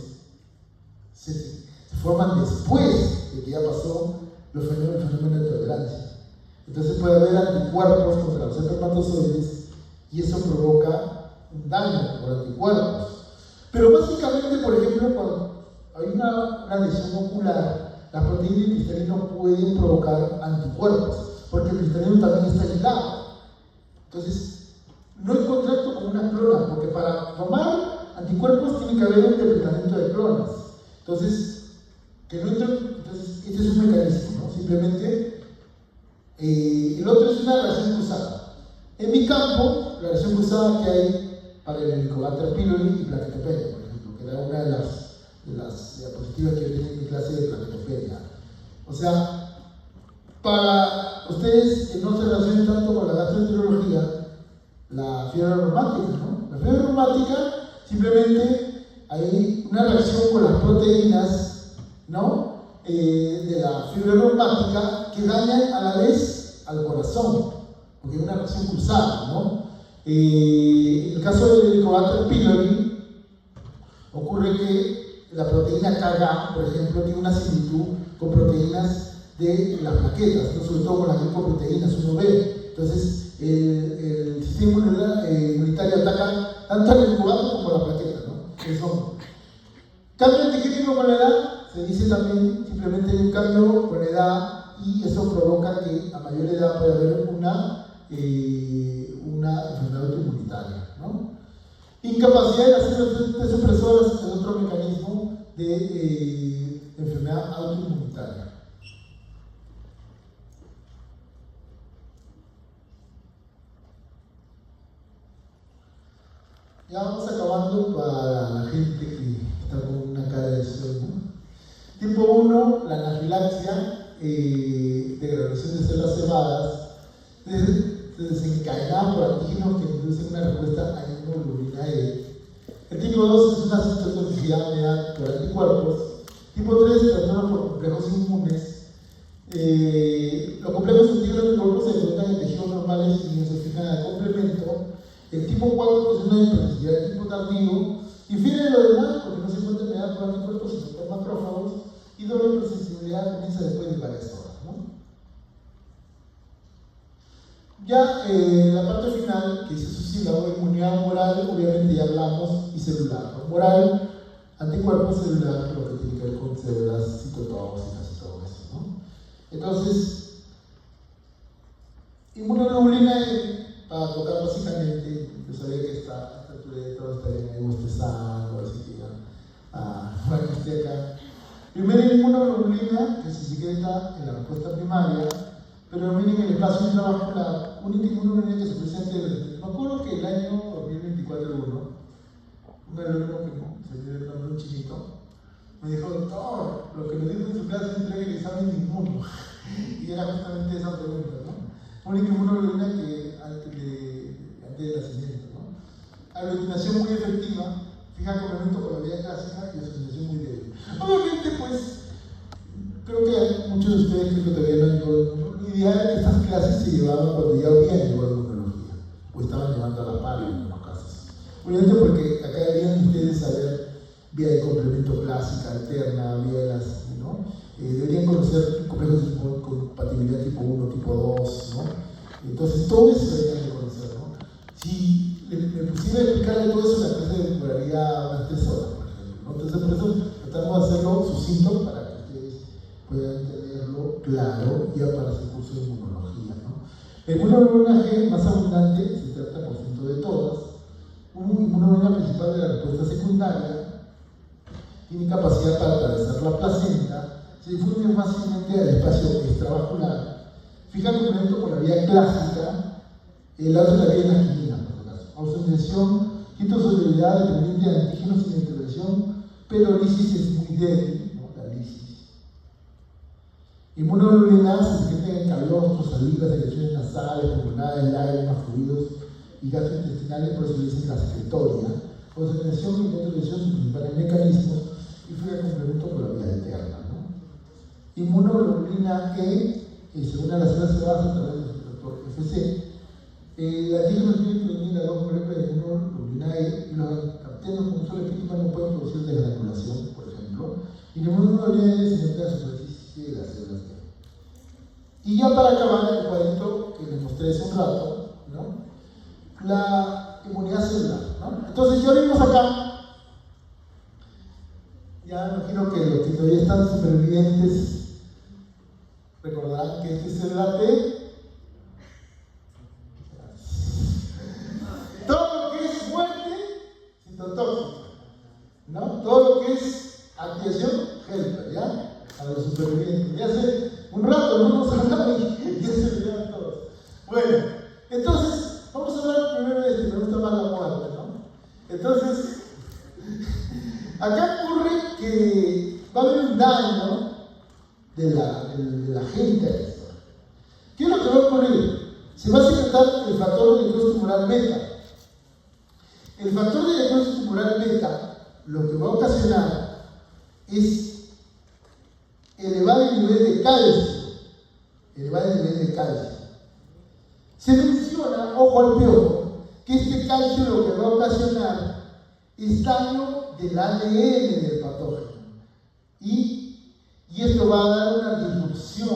se forman después de que ya pasó el fenómeno de tolerancia. Entonces puede haber anticuerpos contra los espermatozoides y eso provoca un daño por anticuerpos. Pero básicamente, por ejemplo, cuando hay una lesión ocular, las proteínas del cristalino pueden provocar anticuerpos, porque el cristalino también está aislado. Entonces, no hay contacto con una clona, porque para formar anticuerpos tiene que haber un depletamiento de clonas. Entonces, este es un mecanismo, ¿no? Simplemente, el otro es una reacción cruzada. En mi campo, la reacción cruzada que hay para el Helicobacter pylori y Plaquetopenia, por ejemplo, que era una de las diapositivas que yo tenía en mi clase de Plaquetopenia. O sea, para ustedes que no se relacionen tanto con la gastroenterología, la fiebre reumática, ¿no? La fiebre reumática, simplemente hay una reacción con las proteínas, ¿no? De la fiebre reumática que dañan a la vez al corazón, porque es una reacción cruzada, ¿no? En el caso del Helicobacter pylori, ocurre que la proteína Kg, por ejemplo, tiene una similitud con proteínas de las plaquetas, ¿no? Sobre todo con las glicoproteínas 1B. Entonces, el sistema inmunitario ataca tanto al Helicobacter como a la plaqueta, ¿no? Que son cambio antigénico con la edad, se dice también simplemente un cambio con la edad y eso provoca que a mayor edad pueda haber una enfermedad autoinmunitaria, ¿no? Incapacidad de las células supresoras es otro mecanismo de enfermedad autoinmunitaria. Ya vamos acabando para la gente que está con una cara de sueño. Tipo 1, la anafilaxia, degradación de células cebadas, se desencadenada por antígenos que inducen una respuesta a inmunoglobulina E. El tipo 2 es una citotoxicidad mediada por anticuerpos. Tipo 3, trastorno por complejos inmunes. Los complejos anticuerpos se encuentran en tejidos normales y se fijan al complemento. El tipo 4 es una hipersensibilidad de tipo tardío. Difiere de lo demás porque no se encuentra mediada por anticuerpos, sino por macrófagos. Y doble hipersensibilidad comienza después de varias horas, ¿no? Ya la parte final, que dice su sílabo, inmunidad moral, obviamente ya hablamos, y celular. ¿No? Moral, anticuerpos, celular, lo que tiene que ver con células citotóxicas y todo eso, ¿no? Entonces, inmunoglobulina para tocar básicamente, yo sabía que esta altura de todo estaría ahí bostezando, así que ya, para que esté acá. Primero, inmunoglobulina, que se secreta en la respuesta primaria, pero miren en el espacio intravascular, única inmunoglobulina que se presenta en el... Me acuerdo que el año 2024 un alumno que se dio el nombre, un chinito, me dijo, doctor, lo que me dijo en su clase es entrega el examen de inmuno. Y era justamente esa pregunta, ¿no? Única inmunoglobulina que antes del nacimiento, ¿no? Aglutinación muy efectiva, fija complemento con la vía clásica y asociación muy débil. Obviamente, pues, creo que muchos de ustedes creo que todavía no han llevado. Lo ideal es que estas clases se llevaban cuando ya habían llevado inmunología, o estaban llevando a la par en algunos casos. Obviamente, porque acá deberían ustedes saber vía de complemento clásica, alterna, vía de las, ¿no? Deberían conocer complejos de compatibilidad tipo 1, tipo 2, ¿no? Entonces, todo eso deberían de conocer, ¿no? Si me pusiera a explicarle todo eso, la clase demoraría unas 3 horas, por ejemplo, ¿no? Entonces, por eso tratamos de hacerlo sucinto para que ustedes puedan entenderlo claro ya para ese curso de inmunología, ¿no? El inmunoglobulina G más abundante, el 30% de todas, un inmunoglobulina principal de la respuesta secundaria, tiene capacidad para atravesar la placenta, se difunde fácilmente al espacio extravascular, fija complemento con la vía clásica, la otra es la vía inquilina, por lo caso. Ausentación, quitosolubilidad dependiente de antígenos sin intervención, pero lisis es muy débil, ¿no? La lisis. Inmunoglobulinas se secretan en calostros, saliva, secreciones nasales, pulmonares, lágrimas, fluidos y gastrointestinales, por eso le dicen la secretoria. Concentración y introducción sus principales mecanismos y fluye complemento por la vía interna, ¿no? Inmunoglobulina E, según las células se basa a través del receptor FC. La antígenos tienen que unir a dos moléculas de inmunoglobulina E y los captenos con un solo espíritu no pueden producir desgranulación, por ejemplo. Y la inmunoglobulina E se encuentra en la superficie de las células T. Y ya para acabar el cuadrito que les mostré hace un rato, ¿no? La inmunidad celular, ¿no? Entonces ya vimos acá, ya imagino que los que todavía están supervivientes recordarán que este es el T. Todo lo que es muerte, citotóxica, ¿no? Todo lo que es activación, helper, ¿ya? A los supervivientes. Ya hace un rato no nos hablaba y ya se olvidaron todos. Bueno, entonces, vamos a hablar primero de me gusta más la muerte, ¿no? Entonces, acá ocurre que va a haber un daño de la gente a esto. ¿Qué es lo que va a ocurrir? Se va a secretar el factor de necrosis tumoral beta. El factor de necrosis tumoral beta lo que va a ocasionar es elevar el nivel de calcio. Elevar el nivel de calcio. Se menciona, ojo al piojo, que este calcio lo que va a ocasionar es daño del ADN del patógeno. Y esto va a dar una disrupción,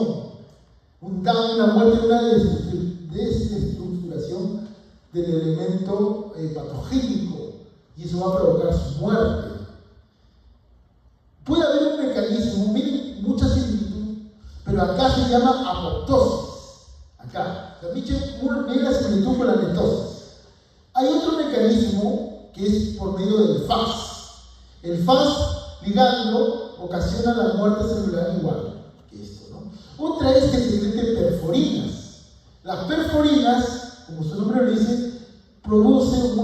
un daño, una muerte, una desestructuración del elemento patogénico. Y eso va a provocar su muerte. Puede haber un mecanismo, miren, mucha similitud, pero acá se llama apoptosis. Acá, mira la similitud con la netosis. Hay otro mecanismo que es por medio del FAS. El FAS ligando ocasiona la muerte celular igual que esto, ¿no? Otra es que se secreten perforinas. Las perforinas, como su nombre lo dice, producen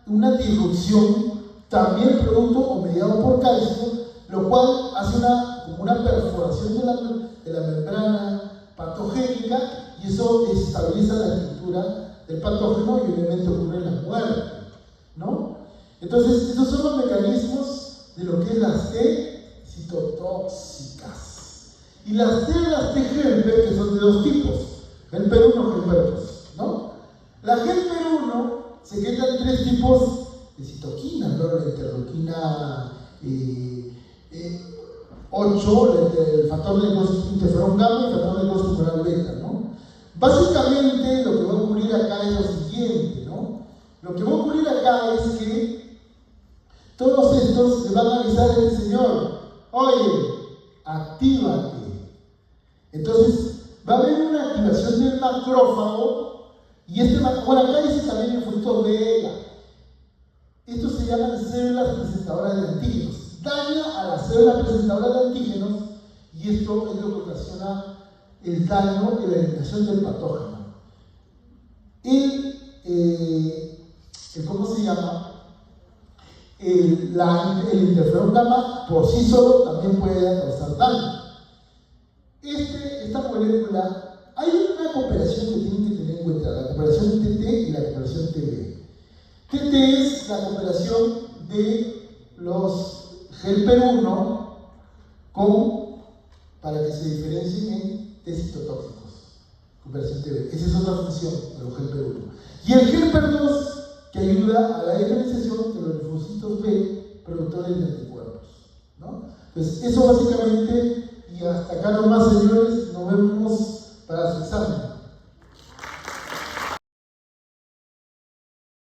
una disrupción, también producto o mediado por calcio, lo cual hace como una perforación de la membrana patogénica y eso desestabiliza la estructura del patógeno y obviamente ocurre la muerte, ¿no? Entonces, estos son los mecanismos de lo que es las T citotóxicas. Y las T helper, que son de dos tipos, helper 1 y helper 2, ¿no? La helper 1 secretan tres tipos de citoquinas, ¿no? La interleuquina 8, el factor de interferón gamma y el factor de necrosis tumoral beta, ¿no? Básicamente lo que va a ocurrir acá es lo siguiente, ¿no? Lo que va a ocurrir acá es que todos estos le van a avisar a este señor, oye, actívate. Entonces va a haber una activación del macrófago y bueno, acá dice también el fruto beta. Estos se llaman células presentadoras de antígenos. Daña a las células presentadoras de antígenos y esto es lo que ocasiona el daño y la eliminación del patógeno. ¿Cómo se llama? El interferón gamma por sí solo también puede causar daño. Esta molécula, hay una cooperación que tienen que tener en cuenta, la cooperación TT y la cooperación TB. TT es la cooperación de los helper 1 para que se diferencien en T citotóxicos. Cooperación TB. Esa es otra función de los helper 1. Y el helper 2 que ayuda a la diferenciación de los linfocitos B productores de anticuerpos, ¿no? Entonces, eso básicamente, y hasta acá nomás, señores, nos vemos para su examen.